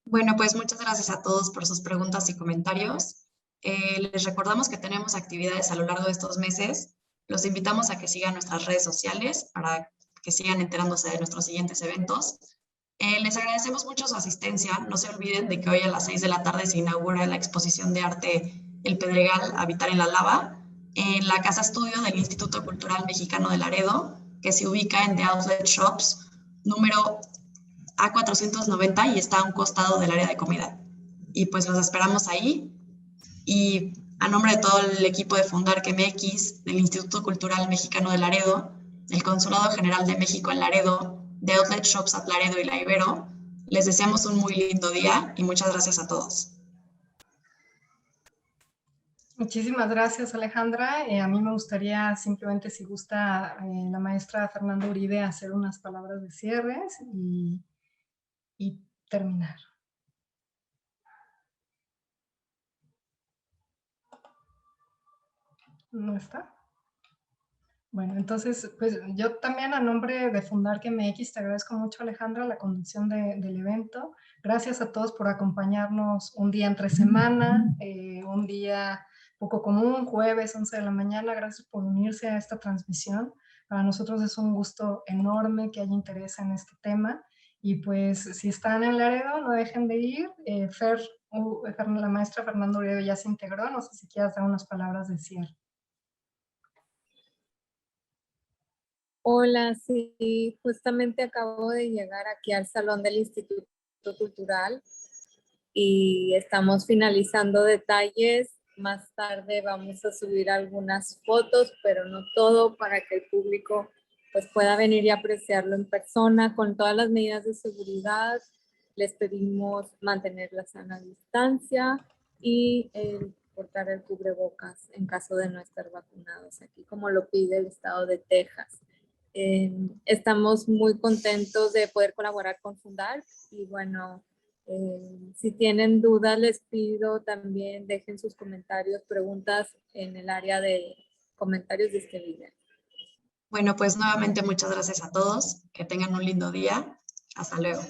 Bueno, pues muchas gracias a todos por sus preguntas y comentarios. Les recordamos que tenemos actividades a lo largo de estos meses. Los invitamos a que sigan nuestras redes sociales para que sigan enterándose de nuestros siguientes eventos. Les agradecemos mucho su asistencia. No se olviden de que hoy a las 6 de la tarde se inaugura la exposición de arte El Pedregal, Habitar en la Lava, en la Casa Estudio del Instituto Cultural Mexicano de Laredo, que se ubica en The Outlet Shops, número A490, y está a un costado del área de comida. Y pues los esperamos ahí. Y a nombre de todo el equipo de Fundar MX, del Instituto Cultural Mexicano de Laredo, del Consulado General de México en Laredo, de Outlet Shops at Laredo y La Ibero, les deseamos un muy lindo día y muchas gracias a todos. Muchísimas gracias, Alejandra. A mí me gustaría simplemente, si gusta, la maestra Fernanda Uribe, hacer unas palabras de cierre y terminar. ¿No está? Bueno, entonces, pues yo también a nombre de Fundar MX te agradezco mucho, Alejandra, la conducción del evento. Gracias a todos por acompañarnos un día entre semana, un día poco común, jueves, 11 de la mañana. Gracias por unirse a esta transmisión. Para nosotros es un gusto enorme que haya interés en este tema. Y pues si están en Laredo, no dejen de ir. La maestra Fernanda Uribe ya se integró. No sé si quieras dar unas palabras de cierre. Hola, sí, justamente acabo de llegar aquí al salón del Instituto Cultural y estamos finalizando detalles. Más tarde vamos a subir algunas fotos, pero no todo, para que el público pues pueda venir y apreciarlo en persona con todas las medidas de seguridad. Les pedimos mantener la sana distancia y portar el cubrebocas en caso de no estar vacunados, aquí como lo pide el estado de Texas. Estamos muy contentos de poder colaborar con Fundar y bueno, si tienen dudas les pido también dejen sus comentarios, preguntas en el área de comentarios de este video. Bueno, pues nuevamente muchas gracias a todos. Que tengan un lindo día. Hasta luego.